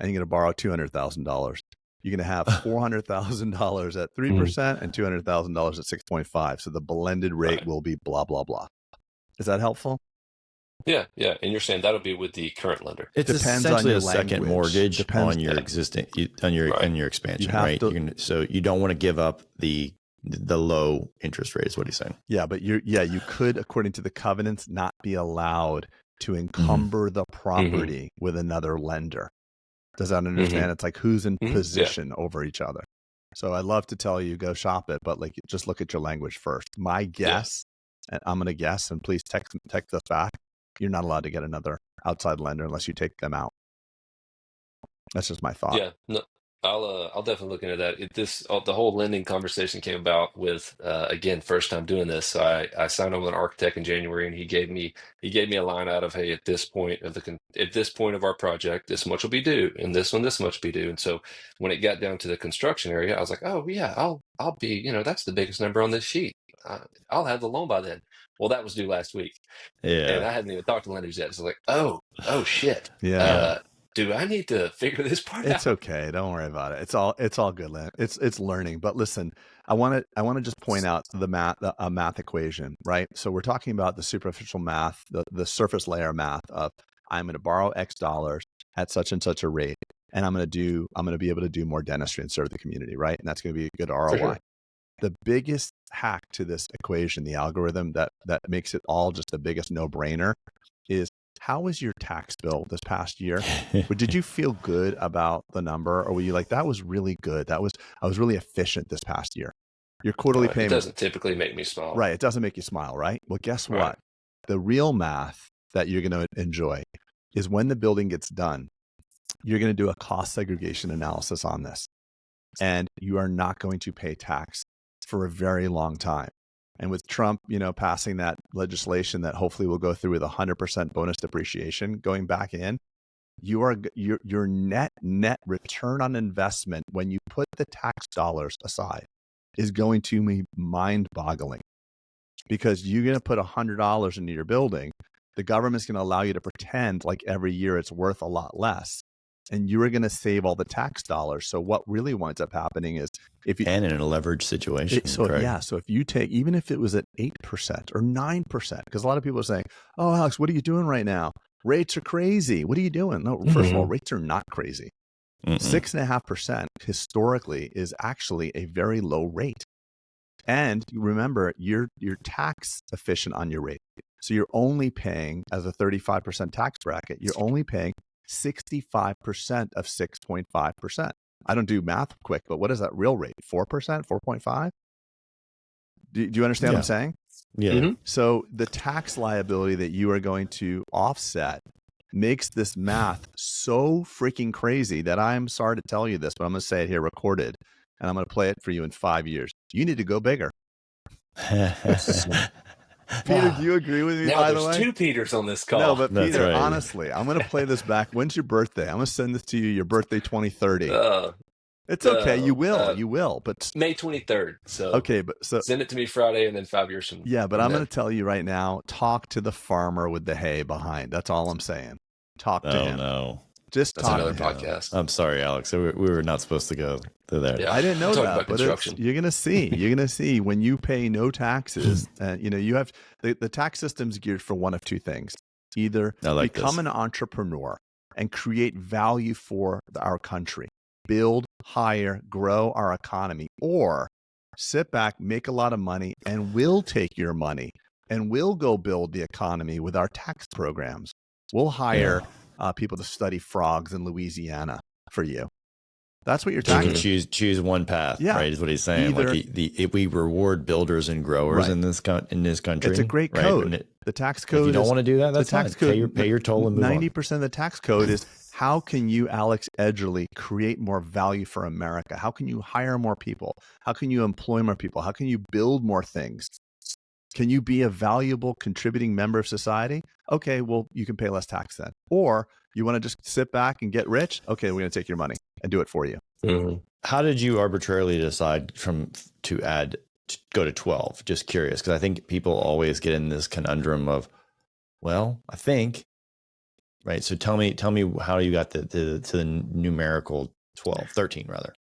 Speaker 4: and you're going to borrow $200,000. You're going to have $400,000 at 3% and $200,000 at 6.5. So the blended rate will be blah blah blah. Is that helpful?
Speaker 2: Yeah. And you're saying that'll be with the current lender.
Speaker 1: It depends on your second mortgage on your existing on your expansion, right? So you don't want to give up the low interest rate is what he's saying.
Speaker 4: Yeah, but you could, according to the covenants, not be allowed to encumber the property with another lender. Does that understand? It's like who's in position over each other. So I'd love to tell you go shop it, but just look at your language first. My guess, and I'm going to guess, and please text us back. You're not allowed to get another outside lender unless you take them out. That's just my thought.
Speaker 2: Yeah. No, I'll definitely look into that. The whole lending conversation came about with again, first time doing this. So I signed on with an architect in January, and he gave me a line out of, hey, at this point of our project, this much will be due, and this one, this much be due. And so when it got down to the construction area, I was like, oh yeah, I'll be, that's the biggest number on this sheet. I'll have the loan by then. Well, that was due last week, and I hadn't even talked to lenders yet. So like, oh shit.
Speaker 4: Yeah.
Speaker 2: Do I need to figure this part out?
Speaker 4: It's okay. Don't worry about it. It's all good, Lynn. It's learning. But listen, I want to just point out the math equation, right? So we're talking about the superficial math, the surface layer math of I'm going to borrow X dollars at such and such a rate, and I'm going to be able to do more dentistry and serve the community, right? And that's going to be a good ROI.
Speaker 2: Sure.
Speaker 4: The biggest hack to this equation, the algorithm that makes it all just the biggest no-brainer, is how was your tax bill this past year? Did you feel good about the number, or were you like, that was really good? I was really efficient this past year. Your quarterly payment
Speaker 2: doesn't typically make me smile.
Speaker 4: Right. It doesn't make you smile, right? Well, guess what? The real math that you're going to enjoy is when the building gets done, you're going to do a cost segregation analysis on this. And you are not going to pay tax for a very long time. And with Trump, passing that legislation that hopefully will go through with 100% bonus depreciation going back in, your net return on investment when you put the tax dollars aside is going to be mind-boggling, because you're going to put $100 into your building. The government's going to allow you to pretend like every year it's worth a lot less, and you're going to save all the tax dollars. So what really winds up happening is in a
Speaker 1: leverage situation.
Speaker 4: So if you take, even if it was at 8% or 9%, because a lot of people are saying, oh, Alex, what are you doing right now? Rates are crazy. What are you doing? No, first of all, rates are not crazy. 6.5% historically is actually a very low rate. And remember, you're tax efficient on your rate. So you're only paying, as a 35% tax bracket, you're only paying 65% of 6.5%. I don't do math quick, but what is that real rate? 4%, 4.5? Do you understand what I'm saying?
Speaker 1: Yeah.
Speaker 2: Mm-hmm.
Speaker 4: So the tax liability that you are going to offset makes this math so freaking crazy that I'm sorry to tell you this, but I'm going to say it here recorded, and I'm going to play it for you in 5 years. You need to go bigger. Peter, do you agree with me,
Speaker 2: now
Speaker 4: by the way?
Speaker 2: there's two Peters on this call.
Speaker 4: No, but
Speaker 1: That's
Speaker 4: Peter,
Speaker 1: right.
Speaker 4: honestly, I'm going to play this back. When's your birthday? I'm going to send this to you, your birthday 2030. It's okay. You will. But
Speaker 2: May 23rd. So
Speaker 4: okay, but
Speaker 2: send it to me Friday, and then 5 years from
Speaker 4: yeah. But I'm going to tell you right now. Talk to the farmer with the hay behind. That's all I'm saying. Talk to him.
Speaker 1: No.
Speaker 4: Just
Speaker 2: That's
Speaker 4: talk
Speaker 2: another
Speaker 4: to him.
Speaker 2: podcast.
Speaker 1: I'm sorry, Alex. We were not supposed to go through there.
Speaker 2: Yeah.
Speaker 4: I didn't know
Speaker 2: Talk
Speaker 4: that,
Speaker 2: about
Speaker 4: but
Speaker 2: construction.
Speaker 4: you're gonna see. You're gonna see when you pay no taxes. You have the tax system's geared for one of two things: either become an entrepreneur and create value for our country, build, hire, grow our economy, or sit back, make a lot of money, and we'll take your money and we'll go build the economy with our tax programs. We'll hire people to study frogs in Louisiana for you. That's what you're talking about.
Speaker 1: Choose one path, right? Is what he's saying. If we reward builders and growers in this country,
Speaker 4: it's a great code. The tax code.
Speaker 1: If you don't want to do that, that's fine. Pay your toll and move
Speaker 4: 90% of the tax code is how can you, Alex Edgerly, create more value for America? How can you hire more people? How can you employ more people? How can you build more things? Can you be a valuable contributing member of society? Okay, well, you can pay less tax then. Or you want to just sit back and get rich? Okay, we're going to take your money and do it for you.
Speaker 2: Mm-hmm.
Speaker 1: How did you arbitrarily decide to go to 12? Just curious, because I think people always get in this conundrum of, well, I think, right? So tell me how you got to the numerical 12, 13 rather.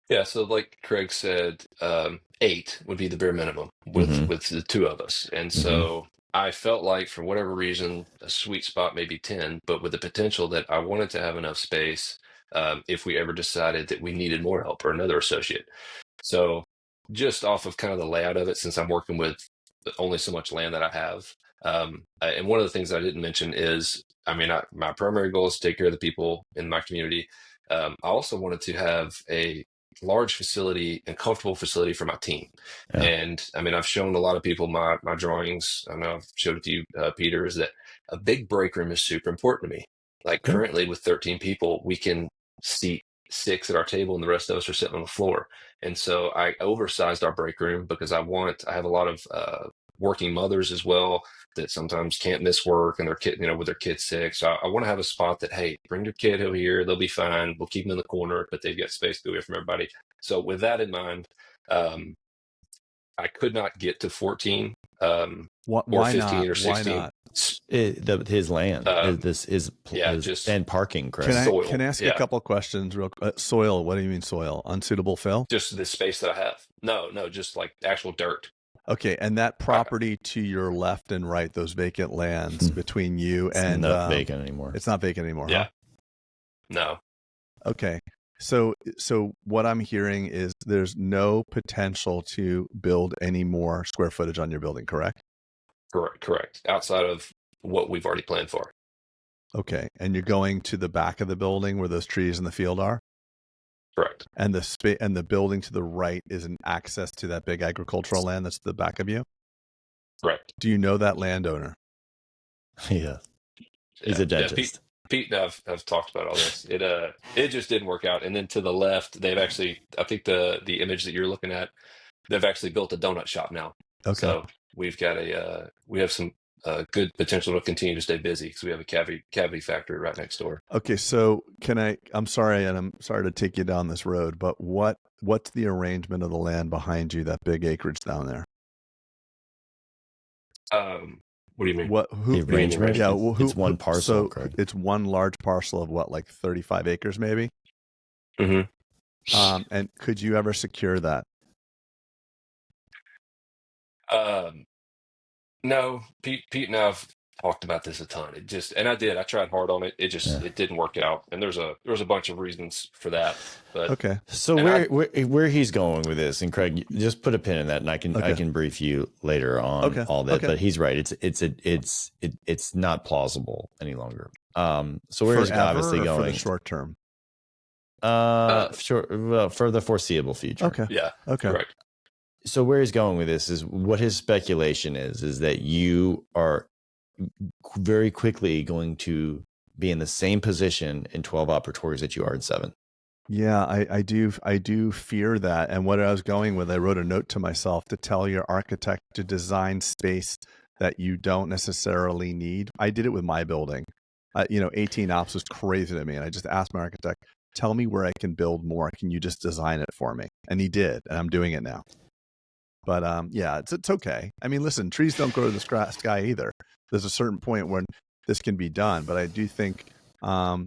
Speaker 2: Yeah, so like Craig said, 8 would be the bare minimum with the two of us. And so I felt like, for whatever reason, a sweet spot maybe 10, but with the potential that I wanted to have enough space if we ever decided that we needed more help or another associate. So just off of kind of the layout of it, since I'm working with only so much land that I have. And one of the things I didn't mention is, my primary goal is to take care of the people in my community. I also wanted to have a large facility and comfortable facility for my team. Yeah. And I've shown a lot of people my drawings. I know I've showed it to you, Peter, is that a big break room is super important to me. Like currently with 13 people, we can seat 6 at our table and the rest of us are sitting on the floor. And so I oversized our break room because I have a lot of working mothers as well that sometimes can't miss work and their kid, with their kids sick. So I want to have a spot that, hey, bring your kid over here. They'll be fine. We'll keep them in the corner, but they've got space to be away from everybody. So with that in mind, I could not get to 14 or 15
Speaker 4: not?
Speaker 2: or 16.
Speaker 4: Why not?
Speaker 1: His land,
Speaker 2: just
Speaker 1: and parking, Craig.
Speaker 4: Can I ask you a couple of questions? Soil. What do you mean soil? Unsuitable fill?
Speaker 2: Just the space that I have. No, just like actual dirt.
Speaker 4: Okay, and that property to your left and right, those vacant lands between you and
Speaker 1: not vacant anymore.
Speaker 4: It's not vacant anymore.
Speaker 2: Yeah.
Speaker 4: Huh?
Speaker 2: No.
Speaker 4: Okay. So what I'm hearing is there's no potential to build any more square footage on your building, correct?
Speaker 2: Correct. Outside of what we've already planned for.
Speaker 4: Okay. And you're going to the back of the building where those trees in the field are?
Speaker 2: Correct.
Speaker 4: And the building to the right is an access to that big agricultural land that's the back of you?
Speaker 2: Correct.
Speaker 4: Do you know that landowner?
Speaker 1: Yeah. He's a dentist.
Speaker 2: Pete and I've talked about all this. It just didn't work out. And then to the left, they've actually, I think the image that you're looking at, they've actually built a donut shop now.
Speaker 4: Okay.
Speaker 2: So we've got we have some good potential to continue to stay busy because we have a cavity factory right next door.
Speaker 4: Okay. So I'm sorry to take you down this road, but what's the arrangement of the land behind you, that big acreage down there?
Speaker 2: What do you mean?
Speaker 1: The arrangement?
Speaker 4: Yeah.
Speaker 1: It's one parcel.
Speaker 4: So it's one large parcel of what, like 35 acres maybe?
Speaker 2: Mm-hmm.
Speaker 4: And could you ever secure that?
Speaker 2: No, Pete and I've talked about this a ton. I tried hard on it. It didn't work out. And there's a bunch of reasons for that. But
Speaker 4: okay.
Speaker 1: So where he's going with this, and Craig, just put a pin in that, and I can brief you later on all that. Okay. But he's right. It's not plausible any longer. So where he's obviously going
Speaker 4: for the short term?
Speaker 1: For the foreseeable future.
Speaker 4: Okay.
Speaker 2: Yeah.
Speaker 4: Okay.
Speaker 2: Correct.
Speaker 1: So where he's going with this is what his speculation is that you are very quickly going to be in the same position in 12 operatories that you are in 7.
Speaker 4: Yeah, I do fear that. And what I was going with, I wrote a note to myself to tell your architect to design space that you don't necessarily need. I did it with my building. 18 ops was crazy to me. And I just asked my architect, tell me where I can build more. Can you just design it for me? And he did. And I'm doing it now. But yeah, it's okay. I mean, listen, trees don't grow to the sky either. There's a certain point when this can be done. But I do think, you're going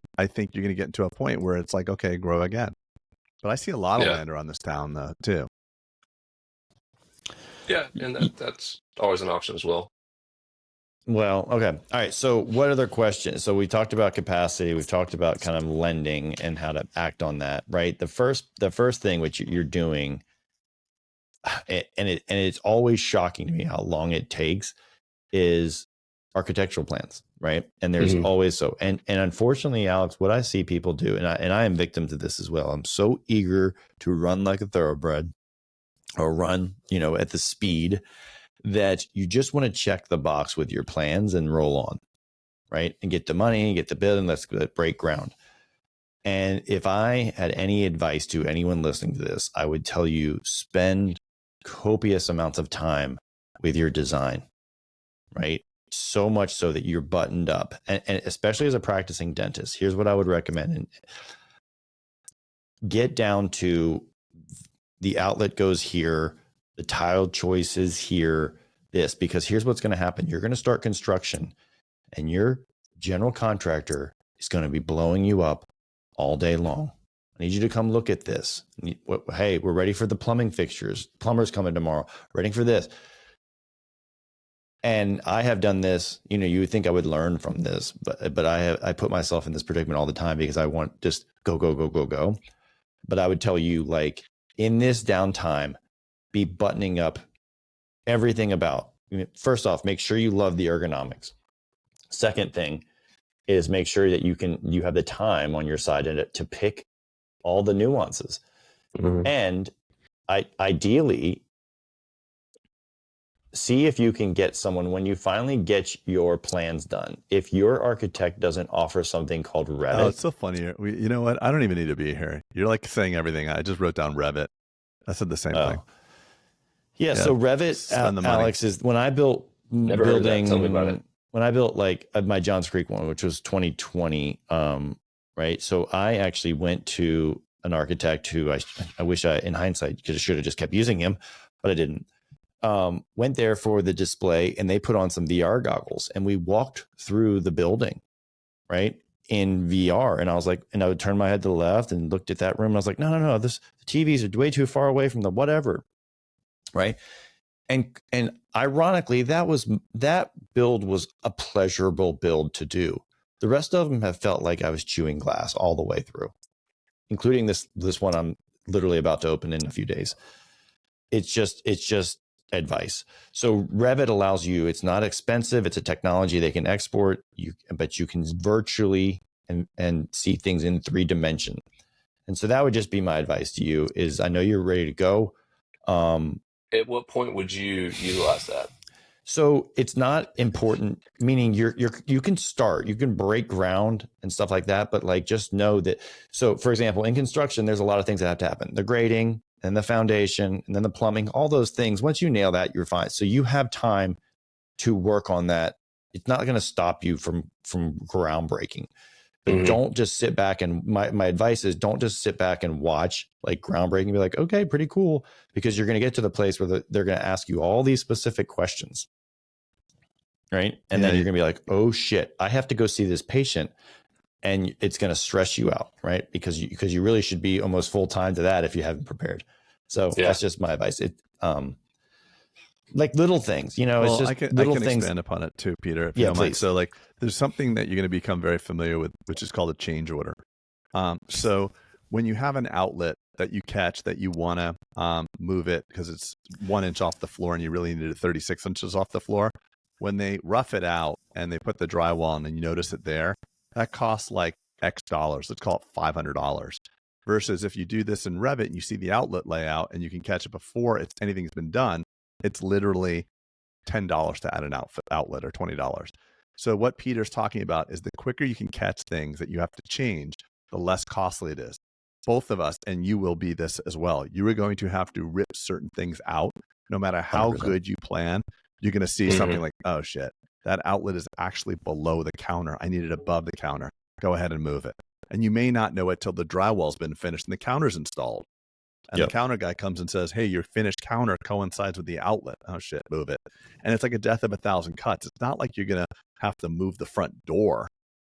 Speaker 4: to get into a point where it's like, okay, grow again. But I see a lot of land around this town too.
Speaker 2: Yeah, and that's always an option as well.
Speaker 1: Well, okay. All right. So what other questions? So we talked about capacity. We've talked about kind of lending and how to act on that, right? The first thing which you're doing, and it's always shocking to me how long it takes, is architectural plans, right? And there's always and unfortunately, Alex, what I see people do, and I am victim to this as well. I'm so eager to run like a thoroughbred, or run, at the speed that you just want to check the box with your plans and roll on, right? And get the money, get the building, let's break ground. And if I had any advice to anyone listening to this, I would tell you, spend copious amounts of time with your design, right? So much so that you're buttoned up. And especially as a practicing dentist, here's what I would recommend. Get down to the outlet goes here, the tile choice is here, because here's what's going to happen. You're going to start construction and your general contractor is going to be blowing you up all day long. I need you to come look at this. Hey, we're ready for the plumbing fixtures. Plumber's coming tomorrow. Ready for this. And I have done this, you would think I would learn from this, but I put myself in this predicament all the time because I want just go. But I would tell you, like, in this downtime, be buttoning up everything about. First off, make sure you love the ergonomics. Second thing is make sure that you have the time on your side to pick all the nuances. And ideally see if you can get someone, when you finally get your plans done, if your architect doesn't offer something called Revit.
Speaker 4: Oh, it's so funny. You know what? I don't even need to be here. You're like saying everything. I just wrote down Revit. I said the same thing.
Speaker 1: Yeah. So Revit, Alex, is when I built
Speaker 2: Never heard of that. Tell me about it.
Speaker 1: When I built like my Johns Creek one, which was 2020, right? So I actually went to an architect who I wish I, in hindsight, should have just kept using him, but I didn't. Went there for the display, and they put on some VR goggles, and we walked through the building, right, in VR. And I was like, and I would turn my head to the left and looked at that room. And I was like, no, the TVs are way too far away from the whatever, right? And ironically, that build was a pleasurable build to do. The rest of them have felt like I was chewing glass all the way through, including this one I'm literally about to open in a few days. It's just advice. So Revit allows you, it's not expensive. It's a technology they can export but you can virtually and see things in 3D. And so that would just be my advice to you is, I know you're ready to go.
Speaker 2: At what point would you utilize that?
Speaker 1: So it's not important, meaning you can start, you can break ground and stuff like that, but like just know that. So for example, in construction, there's a lot of things that have to happen. The grading and the foundation and then the plumbing, all those things. Once you nail that, you're fine. So you have time to work on that. It's not going to stop you from groundbreaking. But don't just sit back and my advice is don't just sit back and watch like groundbreaking and be like, okay, pretty cool. Because you're going to get to the place where they're going to ask you all these specific questions. Right. And then you're going to be like, oh shit, I have to go see this patient. And it's going to stress you out. Right. Because you really should be almost full time to that if you haven't prepared. So that's just my advice. Like little things, it's just little things.
Speaker 4: Expand upon it too, Peter, if you don't mind. So like there's something that you're going to become very familiar with, which is called a change order. So when you have an outlet that you catch that you want to move it because it's 1 inch off the floor and you really need it 36 inches off the floor, when they rough it out and they put the drywall in and you notice it there, that costs like X dollars. Let's call it $500. Versus if you do this in Revit and you see the outlet layout and you can catch it before anything's been done, it's literally $10 to add an outlet or $20. So what Peter's talking about is the quicker you can catch things that you have to change, the less costly it is. Both of us, and you will be this as well, you are going to have to rip certain things out. No matter how
Speaker 1: 100%.
Speaker 4: Good you plan, you're going to see something like, oh shit, that outlet is actually below the counter. I need it above the counter. Go ahead and move it. And you may not know it till the drywall's been finished and the counter's installed. And the counter guy comes and says, hey, your finished counter coincides with the outlet. Oh shit, move it. And it's like a death of 1,000 cuts. It's not like you're going to have to move the front door,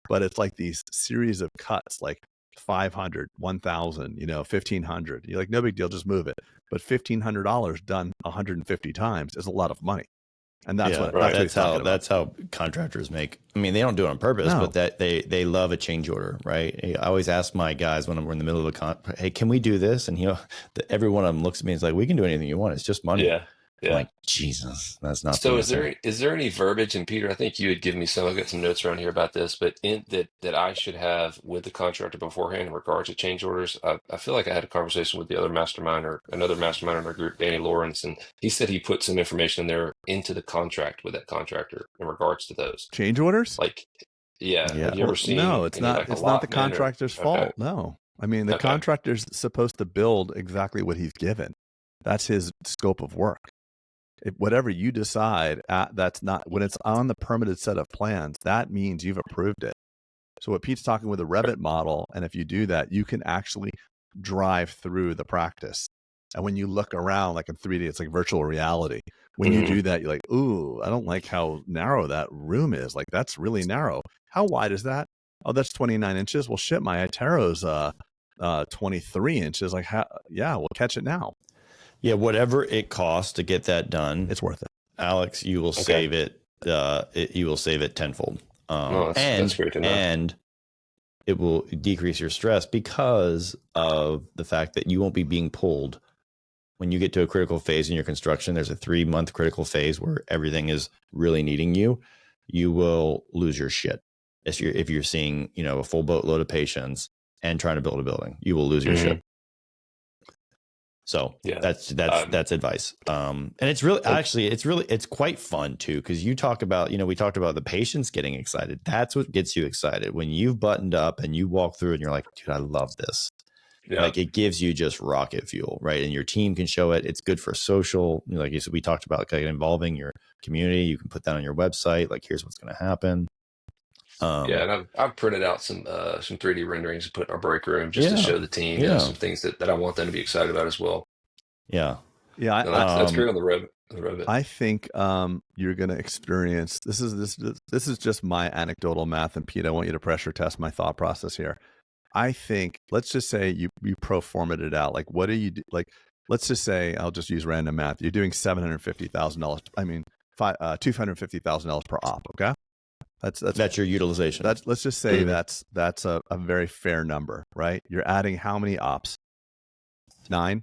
Speaker 4: but it's like these series of cuts, like 500, 1,000, 1,500. You're like, no big deal, just move it. But $1,500 done 150 times is a lot of money. And that's that's how contractors make. I mean, they don't do it on purpose, but that they love a change order, right? I always ask my guys when we're in the middle of hey, can we do this? And every one of them looks at me and is like, we can do anything you want. It's just money. Yeah. I'm like, Jesus, that's not.
Speaker 2: So is there any verbiage? And Peter, I think you had given me I've got some notes around here about this, but that I should have with the contractor beforehand in regards to change orders. I feel like I had a conversation with the other mastermind or another mastermind in our group, Danny Lawrence, and he said he put some information in there into the contract with that contractor in regards to those
Speaker 4: change orders.
Speaker 2: Like, have you ever seen?
Speaker 4: No, it's not. It's not the contractor's fault. No, I mean the contractor's supposed to build exactly what he's given. That's his scope of work. Whatever you decide, that's not when it's on the permitted set of plans, that means you've approved it. So what Pete's talking with a Revit model, and if you do that, you can actually drive through the practice. And when you look around like in 3D, it's like virtual reality. When you do that, you're like, ooh, I don't like how narrow that room is. Like that's really narrow. How wide is that? Oh, that's 29 inches. Well, shit, my Itero's 23 inches. Like, we'll catch it now.
Speaker 1: Yeah, whatever it costs to get that done,
Speaker 4: it's worth it.
Speaker 1: Alex, you will save it. You will save it tenfold.
Speaker 2: That's great to know.
Speaker 1: And it will decrease your stress because of the fact that you won't be being pulled when you get to a critical phase in your construction. There's a 3-month critical phase where everything is really needing you. You will lose your shit if you're seeing a full boatload of patients and trying to build a building. You will lose your shit. So
Speaker 2: Yeah.
Speaker 1: that's advice. And it's really, actually, it's quite fun too. Cause you talk about, we talked about the patients getting excited. That's what gets you excited when you've buttoned up and you walk through and you're like, dude, I love this.
Speaker 2: Yeah.
Speaker 1: Like it gives you just rocket fuel, right? And your team can show it. It's good for social. Like you said, we talked about like involving your community. You can put that on your website. Like, here's what's going to happen.
Speaker 2: Yeah, and I've printed out some 3D renderings to put in our break room just to show the team, some things that I want them to be excited about as well.
Speaker 1: Yeah.
Speaker 4: Yeah.
Speaker 2: That's great on the Revit.
Speaker 4: I think you're going to experience, this is just my anecdotal math, and Pete, I want you to pressure test my thought process here. I think, let's just say you pro formed it out. Like, what do you do? Like, let's just say, I'll just use random math. You're doing $750,000. I mean, $250,000 per op. Okay. That's
Speaker 1: your utilization.
Speaker 4: Let's just say that's a very fair number, right? You're adding how many ops? 9?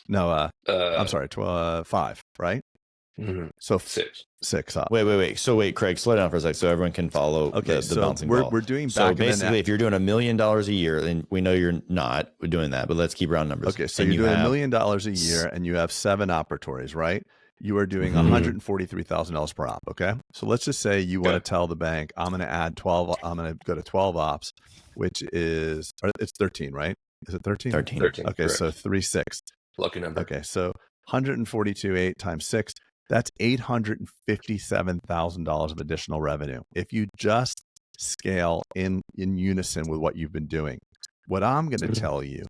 Speaker 4: No, I'm sorry, 5, right? So 6 ops.
Speaker 1: Wait. So wait, Craig, slow down for a sec so everyone can follow the bouncing ball.
Speaker 4: We're doing back.
Speaker 1: So basically, if you're doing $1 million a year, then we know you're not doing that, but let's keep round numbers.
Speaker 4: Okay, so you're doing $1 million a year and you have 7 operatories, right? You are doing $143,000 per op. Okay. So let's just say you want to tell the bank, I'm going to add 12. I'm going to go to 12 ops, which is, it's 13, right? Is it 13?
Speaker 1: 13.
Speaker 4: Okay.
Speaker 2: Correct.
Speaker 4: So 3/6.
Speaker 2: Lucky number.
Speaker 4: Okay. So 142.8 times 6, that's $857,000 of additional revenue. If you just scale in unison with what you've been doing, what I'm going to tell you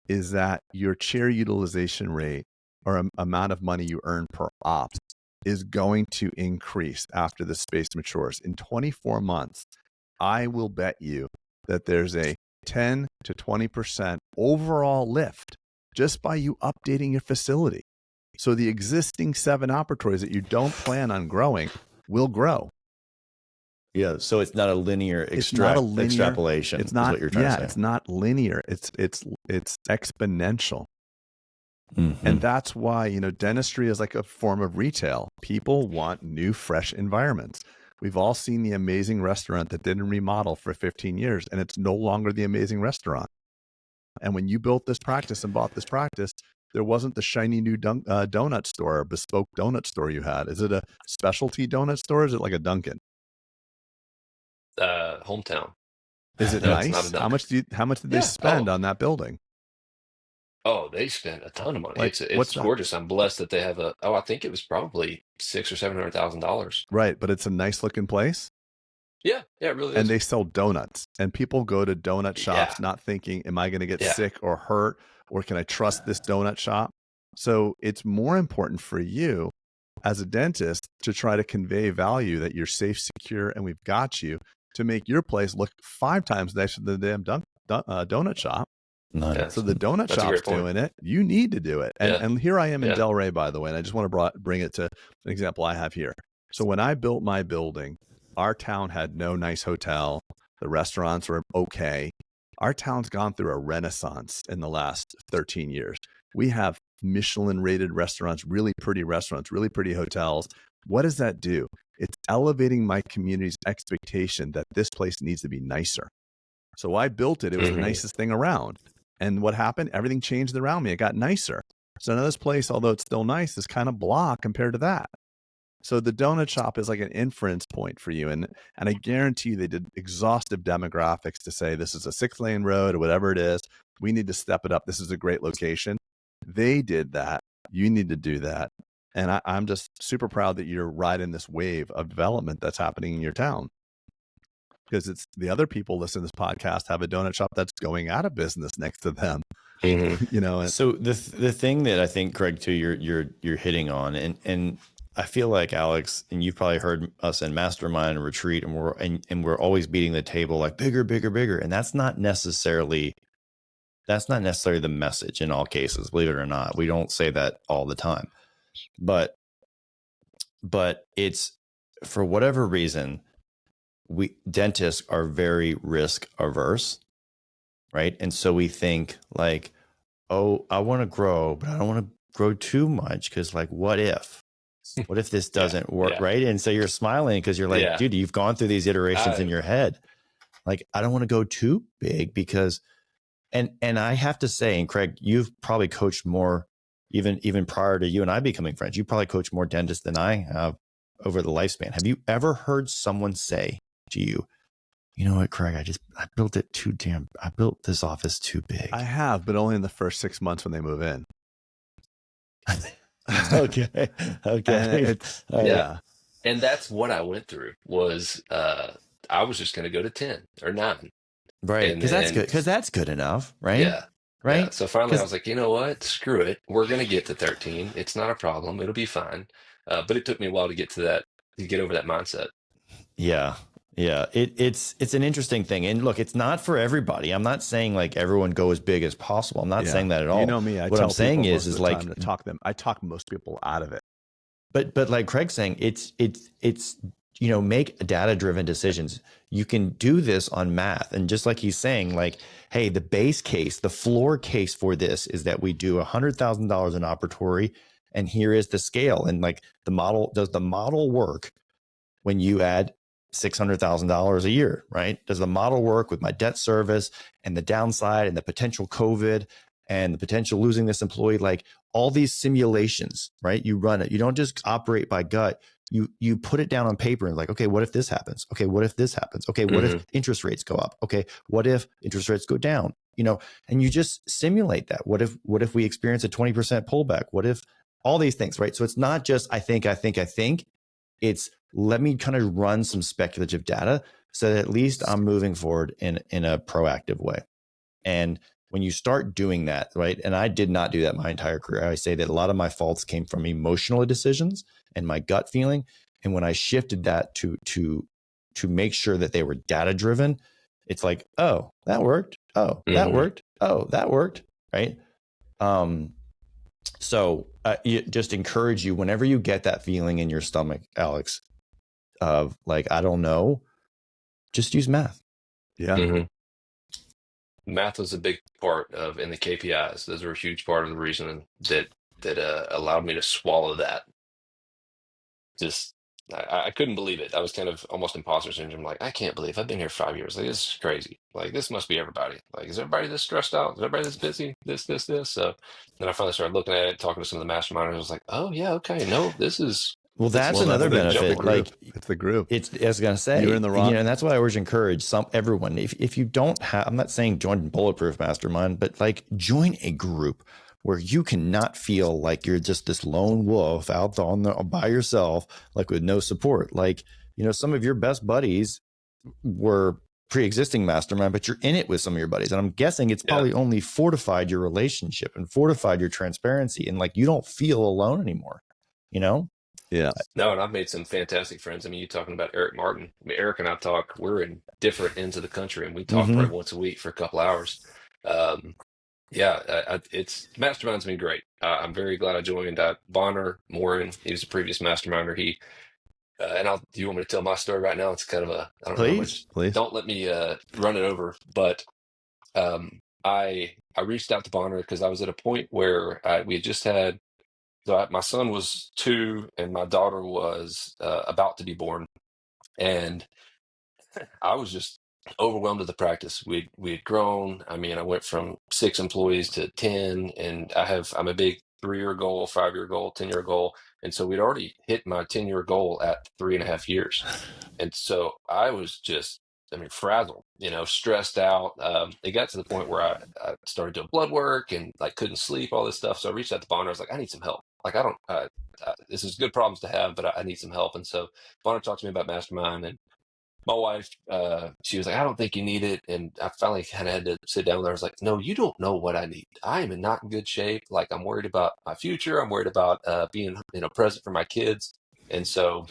Speaker 4: is that your chair utilization rate, or amount of money you earn per ops, is going to increase after the space matures. In 24 months, I will bet you that there's a 10 to 20% overall lift just by you updating your facility. So the existing 7 operatories that you don't plan on growing will grow.
Speaker 1: Yeah, so it's not a linear extrapolation.
Speaker 4: It's not.
Speaker 1: Is what you're trying to say.
Speaker 4: It's not linear. It's exponential. And that's why, dentistry is like a form of retail. People want new, fresh environments. We've all seen the amazing restaurant that didn't remodel for 15 years, and it's no longer the amazing restaurant. And when you built this practice and bought this practice, there wasn't the shiny new donut store, or bespoke donut store you had. Is it a specialty donut store? Or is it like a Dunkin'?
Speaker 2: Hometown.
Speaker 4: Is it nice? How much did they spend on that building?
Speaker 2: Oh, they spent a ton of money.
Speaker 4: Like,
Speaker 2: it's gorgeous. I'm blessed that they have I think it was probably $600,000 or $700,000.
Speaker 4: Right, but it's a nice looking place.
Speaker 2: Yeah, it really is.
Speaker 4: And they sell donuts, and people go to donut shops not thinking, am I going to get sick or hurt, or can I trust this donut shop? So it's more important for you as a dentist to try to convey value, that you're safe, secure, and we've got you, to make your place look 5 times nicer than the damn donut shop.
Speaker 1: Nice.
Speaker 4: So the donut shop's doing it. You need to do it. And here I am in Delray, by the way, and I just want to bring it to an example I have here. So when I built my building, our town had no nice hotel. The restaurants were okay. Our town's gone through a renaissance in the last 13 years. We have Michelin-rated restaurants, really pretty hotels. What does that do? It's elevating my community's expectation that this place needs to be nicer. So I built it. It was the nicest thing around. And what happened? Everything changed around me. It got nicer. So now this place, although it's still nice, is kind of blah compared to that. So the donut shop is like an inference point for you. And I guarantee you they did exhaustive demographics to say, this is a 6-lane road or whatever it is. We need to step it up. This is a great location. They did that. You need to do that. And I'm just super proud that you're riding this wave of development that's happening in your town. Because it's the other people listening to this podcast have a donut shop that's going out of business next to them.
Speaker 1: So the thing that I think, Craig, too, you're hitting on, and I feel like, Alex, and you've probably heard us in Mastermind and Retreat, and we're always beating the table like bigger, bigger, bigger, and that's not necessarily the message in all cases. Believe it or not, we don't say that all the time, but it's, for whatever reason, we dentists are very risk averse, right? And so we think like, oh, I want to grow, but I don't want to grow too much, because like, what if this doesn't work, right? And so you're smiling because you're like, dude, you've gone through these iterations in your head. Like, I don't want to go too big, because, and I have to say, and Craig, you've probably coached more even prior to you and I becoming friends, you probably coach more dentists than I have over the lifespan. Have you ever heard someone say to you, you know what, Craig, I built this office too big?
Speaker 4: I have, but only in the first 6 months when they move in.
Speaker 1: Okay.
Speaker 4: Yeah.
Speaker 2: And that's what I went through was I was just going to go to 10 or 9.
Speaker 1: Right. Because that's good enough. Right.
Speaker 2: Yeah.
Speaker 1: Right.
Speaker 2: Yeah. So finally I was like, you know what? Screw it. We're going to get to 13. It's not a problem. It'll be fine. But it took me a while to get over that mindset.
Speaker 1: Yeah. Yeah. It's an interesting thing. And look, it's not for everybody. I'm not saying like everyone go as big as possible. I'm not saying that at all.
Speaker 4: You know me.
Speaker 1: What I'm saying is like
Speaker 4: I talk most people out of it.
Speaker 1: But like Craig's saying, it's make data-driven decisions. You can do this on math. And just like he's saying, like, hey, the base case, the floor case for this is that we do $100,000 in operatory, and here is the scale. And like does the model work when you add $600,000 a year, right? Does the model work with my debt service and the downside and the potential COVID and the potential losing this employee? Like all these simulations, right? You run it. You don't just operate by gut. You put it down on paper and like, okay, what if this happens? Okay, what if this happens? Okay, what if interest rates go up? Okay, what if interest rates go down? And you just simulate that. What if we experience a 20% pullback? What if all these things, right? So it's not just I think. It's let me kind of run some speculative data so that at least I'm moving forward in a proactive way. And when you start doing that, right? And I did not do that my entire career. I say that a lot of my faults came from emotional decisions and my gut feeling. And when I shifted that to make sure that they were data driven, it's like, oh, that worked. Oh, that worked. Oh, that worked. Right. So you just encourage you whenever you get that feeling in your stomach, Alex, of like, I don't know, just use math.
Speaker 4: Yeah.
Speaker 2: Mm-hmm. Math was a big part in the KPIs. Those were a huge part of the reason that allowed me to swallow that. Just, I couldn't believe it. I was kind of almost imposter syndrome. Like, I can't believe I've been here 5 years. Like, this is crazy. Like, this must be everybody. Like, is everybody this stressed out? Is everybody this busy? This. So then I finally started looking at it, talking to some of the masterminders. I was like, oh yeah, okay. No, this is.
Speaker 1: Well, that's another benefit. Like
Speaker 4: it's the group.
Speaker 1: I was going to say,
Speaker 4: you're in the wrong.
Speaker 1: And that's why I always encourage everyone. If you don't have, I'm not saying join Bulletproof Mastermind, but like join a group where you cannot feel like you're just this lone wolf out by yourself, like with no support. Like, some of your best buddies were pre-existing mastermind, but you're in it with some of your buddies. And I'm guessing it's probably only fortified your relationship and fortified your transparency. And like, you don't feel alone anymore,
Speaker 4: Yeah.
Speaker 2: No, and I've made some fantastic friends. I mean, you talking about Eric Martin. I mean, Eric and I talk, we're in different ends of the country and we talk probably once a week for a couple hours. It's Mastermind's been great. I'm very glad I joined. Bonner Morin, he was a previous masterminder. He do you want me to tell my story right now? It's kind of I don't know how much.
Speaker 4: Please.
Speaker 2: Don't let me run it over. But I reached out to Bonner because I was at a point where we had just had. So my son was 2 and my daughter was about to be born, and I was just overwhelmed with the practice. We had grown. I mean, I went from 6 employees to 10, and I'm a big 3-year goal, 5-year goal, 10-year goal, and so we'd already hit my 10-year goal at 3.5 years, and so I was just, frazzled, stressed out. It got to the point where I started doing blood work and like couldn't sleep, all this stuff. So I reached out to Bonner. I was like, I need some help. Like, I don't. This is good problems to have, but I need some help. And so Bonner talked to me about Mastermind, and my wife, she was like, I don't think you need it. And I finally kind of had to sit down there. I was like, no, you don't know what I need. I am not in good shape. Like, I'm worried about my future. I'm worried about being, present for my kids. And so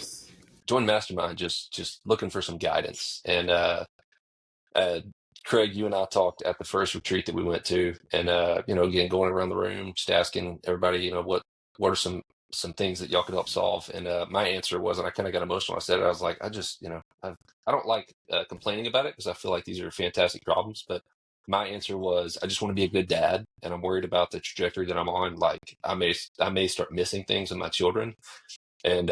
Speaker 2: joined Mastermind, just looking for some guidance. And Craig, you and I talked at the first retreat that we went to, and again, going around the room, just asking everybody, what are some things that y'all could help solve. And my answer was, and I kind of got emotional. I said, I was like, I just, I don't like complaining about it because I feel like these are fantastic problems. But my answer was, I just want to be a good dad, and I'm worried about the trajectory that I'm on. Like, I may start missing things with my children, and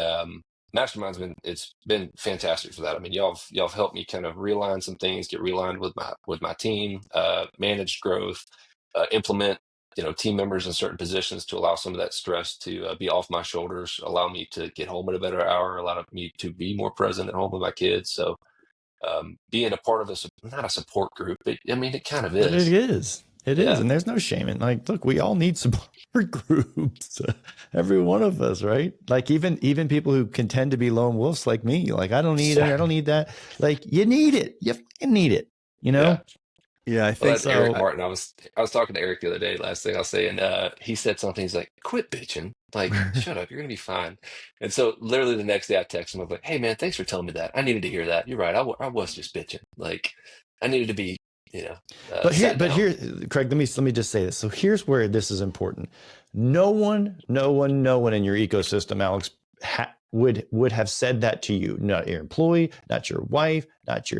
Speaker 2: Mastermind's been fantastic for that. I mean, y'all have helped me kind of realign some things, get realigned with my team, manage growth, implement team members in certain positions to allow some of that stress to be off my shoulders, allow me to get home at a better hour, allow me to be more present at home with my kids. So being a part of not a support group, but I mean, it kind of
Speaker 1: But
Speaker 2: is.
Speaker 1: it is. It is.
Speaker 2: Yeah.
Speaker 1: And there's no shame in, like, look, we all need support groups. Every one of us, right? Like even people who can tend to be lone wolves like me, like, I don't need it. I don't need that. Like, you need it. You fucking need it, you know?
Speaker 4: Yeah, I
Speaker 2: Well,
Speaker 4: think
Speaker 2: that's Eric Martin. I was talking to Eric the other day, last thing I'll say, and he said something. He's like, "Quit bitching. Like, shut up. You're gonna be fine." And so, literally, the next day, I texted him. I was like, "Hey, man, thanks for telling me that. I needed to hear that. You're right. I was just bitching. Like, I needed to be,
Speaker 1: But
Speaker 2: sat down."
Speaker 1: here, Craig, let me just say this. So here's where this is important. No one in your ecosystem, Alex, would have said that to you. Not your employee, not your wife,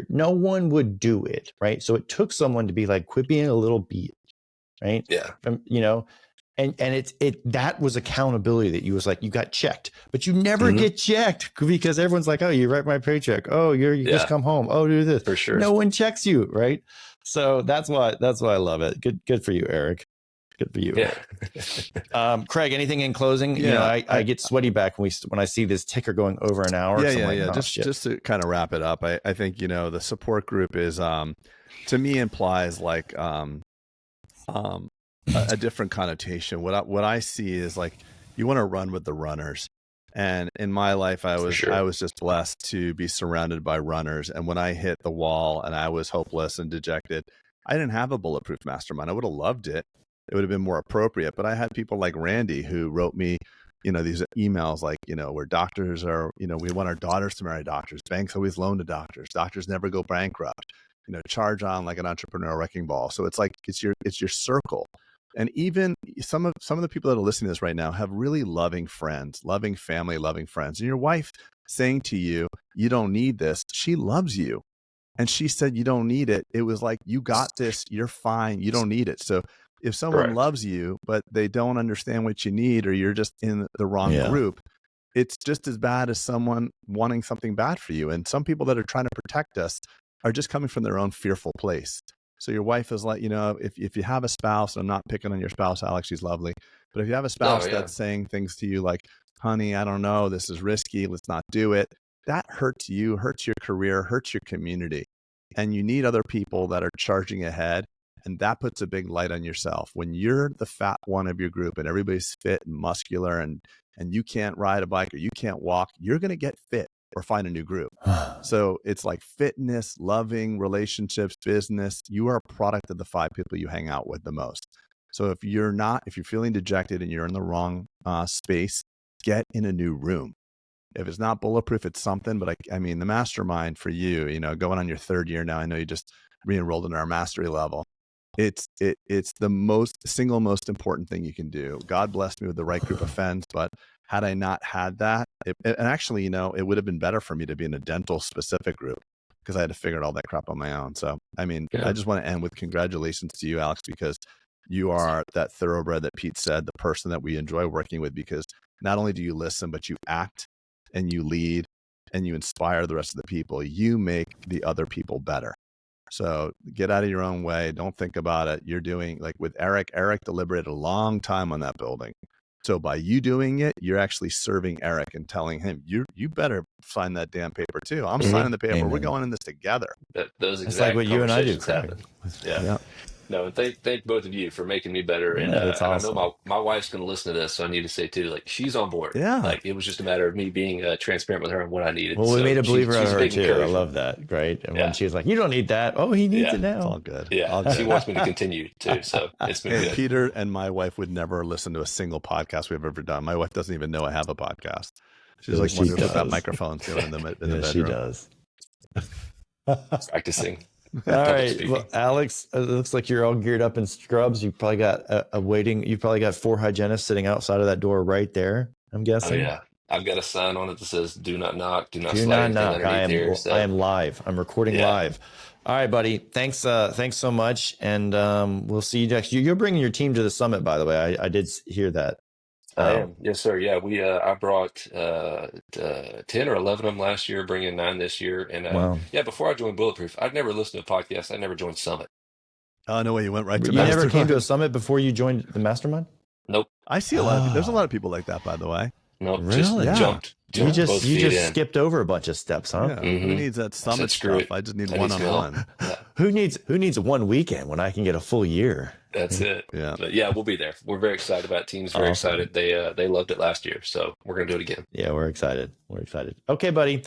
Speaker 1: no one would do it, right? So it took someone to be like, quit being a little beat, right?
Speaker 2: Yeah.
Speaker 1: And that was accountability that you was like, you got checked, but you never get checked because everyone's like, oh, you write my paycheck. Oh, you just come home. Oh, do this.
Speaker 2: For sure.
Speaker 1: No one checks you, right? So that's why I love it. Good for you, Eric. Good for you.
Speaker 2: Yeah.
Speaker 1: Craig, anything in closing?
Speaker 4: Yeah,
Speaker 1: I get sweaty back when I see this ticker going over an hour.
Speaker 4: Yeah.
Speaker 1: Like,
Speaker 4: just to kind of wrap it up, I think, the support group is, to me, implies like, a different connotation. What I see is like, you want to run with the runners. And in my life, I was just blessed to be surrounded by runners. And when I hit the wall and I was hopeless and dejected, I didn't have a Bulletproof mastermind. I would have loved it. It would have been more appropriate. But I had people like Randy who wrote me, these emails like, where doctors are, we want our daughters to marry doctors. Banks always loan to doctors. Doctors never go bankrupt. Charge on like an entrepreneurial wrecking ball. So it's like, it's your circle. And even some of the people that are listening to this right now have really loving friends, loving family, loving friends. And your wife saying to you, you don't need this. She loves you. And she said, you don't need it. It was like, you got this. You're fine. You don't need it. So if someone loves you, but they don't understand what you need, or you're just in the wrong group, it's just as bad as someone wanting something bad for you. And some people that are trying to protect us are just coming from their own fearful place. So your wife is like, if you have a spouse, and I'm not picking on your spouse, Alex, she's lovely. But if you have a spouse that's saying things to you like, honey, I don't know, this is risky, let's not do it. That hurts you, hurts your career, hurts your community. And you need other people that are charging ahead. And that puts a big light on yourself. When you're the fat one of your group and everybody's fit and muscular and you can't ride a bike or you can't walk, you're going to get fit or find a new group. So it's like fitness, loving, relationships, business. You are a product of the 5 people you hang out with the most. So if you're feeling dejected and you're in the wrong space, get in a new room. If it's not Bulletproof, it's something. But I mean, the mastermind for you, going on your 3rd year now, I know you just re-enrolled in our mastery level. It's the single most important thing you can do. God blessed me with the right group of friends, but had I not had that, and actually, it would have been better for me to be in a dental specific group because I had to figure out all that crap on my own. So, I mean, I just want to end with congratulations to you, Alex, because you are that thoroughbred that Pete said, the person that we enjoy working with, because not only do you listen, but you act and you lead and you inspire the rest of the people. You make the other people better. So get out of your own way. Don't think about it. You're doing like with Eric deliberated a long time on that building. So by you doing it, you're actually serving Eric and telling him, you better sign that damn paper too. I'm signing the paper. Amen. We're going in this together.
Speaker 2: Those exact
Speaker 1: it's like what you and I do,
Speaker 2: happen. Yeah. No, and thank both of you for making me better. And,
Speaker 1: that's awesome.
Speaker 2: and I know my wife's going to listen to this, so I need to say too, like, she's on board.
Speaker 4: Yeah.
Speaker 2: Like, it was just a matter of me being transparent with her on what I needed.
Speaker 1: Well, we made a believer out of her too. I love that. Right. And when she was like, you don't need that. Oh, he needs it now.
Speaker 4: It's all good.
Speaker 2: Yeah.
Speaker 4: All good.
Speaker 2: She wants me to continue too. So it's been good.
Speaker 4: Peter and my wife would never listen to a single podcast we've ever done. My wife doesn't even know I have a podcast. She's like, wonders what that microphone's doing in the bedroom.
Speaker 1: She does.
Speaker 2: Practicing.
Speaker 1: All right. Well, Alex, it looks like you're all geared up in scrubs. You've probably got you've probably got 4 hygienists sitting outside of that door right there, I'm guessing.
Speaker 2: Oh, yeah. I've got a sign on it that says, do not knock, do not slide anything underneath here. So.
Speaker 1: I am live. I'm recording live. All right, buddy. Thanks so much. And we'll see you next. You're bringing your team to the summit, by the way. I did hear that.
Speaker 2: I am. Yes, sir. Yeah, I brought 10 or 11 of them last year, bringing 9 this year. And
Speaker 1: wow.
Speaker 2: before I joined Bulletproof, I'd never listened to a podcast. I never joined Summit.
Speaker 4: Oh, no way. You went right to
Speaker 1: You never
Speaker 4: Mastermind.
Speaker 1: came to a summit before you joined the Mastermind?
Speaker 2: Nope.
Speaker 4: I see a lot of, there's a lot of people like that, by the way.
Speaker 2: Nope.
Speaker 1: Really?
Speaker 2: Just jumped
Speaker 1: You
Speaker 2: both
Speaker 1: just
Speaker 2: feet in.
Speaker 1: skipped over a bunch of steps, huh?
Speaker 4: Yeah. Who needs that summit
Speaker 2: screw
Speaker 4: stuff?
Speaker 2: it.
Speaker 4: I just need
Speaker 2: I need to go.
Speaker 4: one-on-one.
Speaker 2: Yeah,
Speaker 1: Who needs one weekend when I can get a full year?
Speaker 2: that's it.
Speaker 4: Yeah.
Speaker 2: But yeah, we'll be there. We're very excited about it. Team's very
Speaker 1: Awesome.
Speaker 2: excited. They loved it last year, so we're gonna do it again.
Speaker 1: Yeah, we're excited. We're excited. Okay, buddy.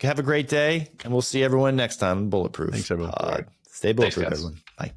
Speaker 1: Have a great day, and we'll see everyone next time. Bulletproof.
Speaker 4: Thanks, everyone.
Speaker 1: Stay bulletproof,
Speaker 2: guys.
Speaker 1: everyone. Bye.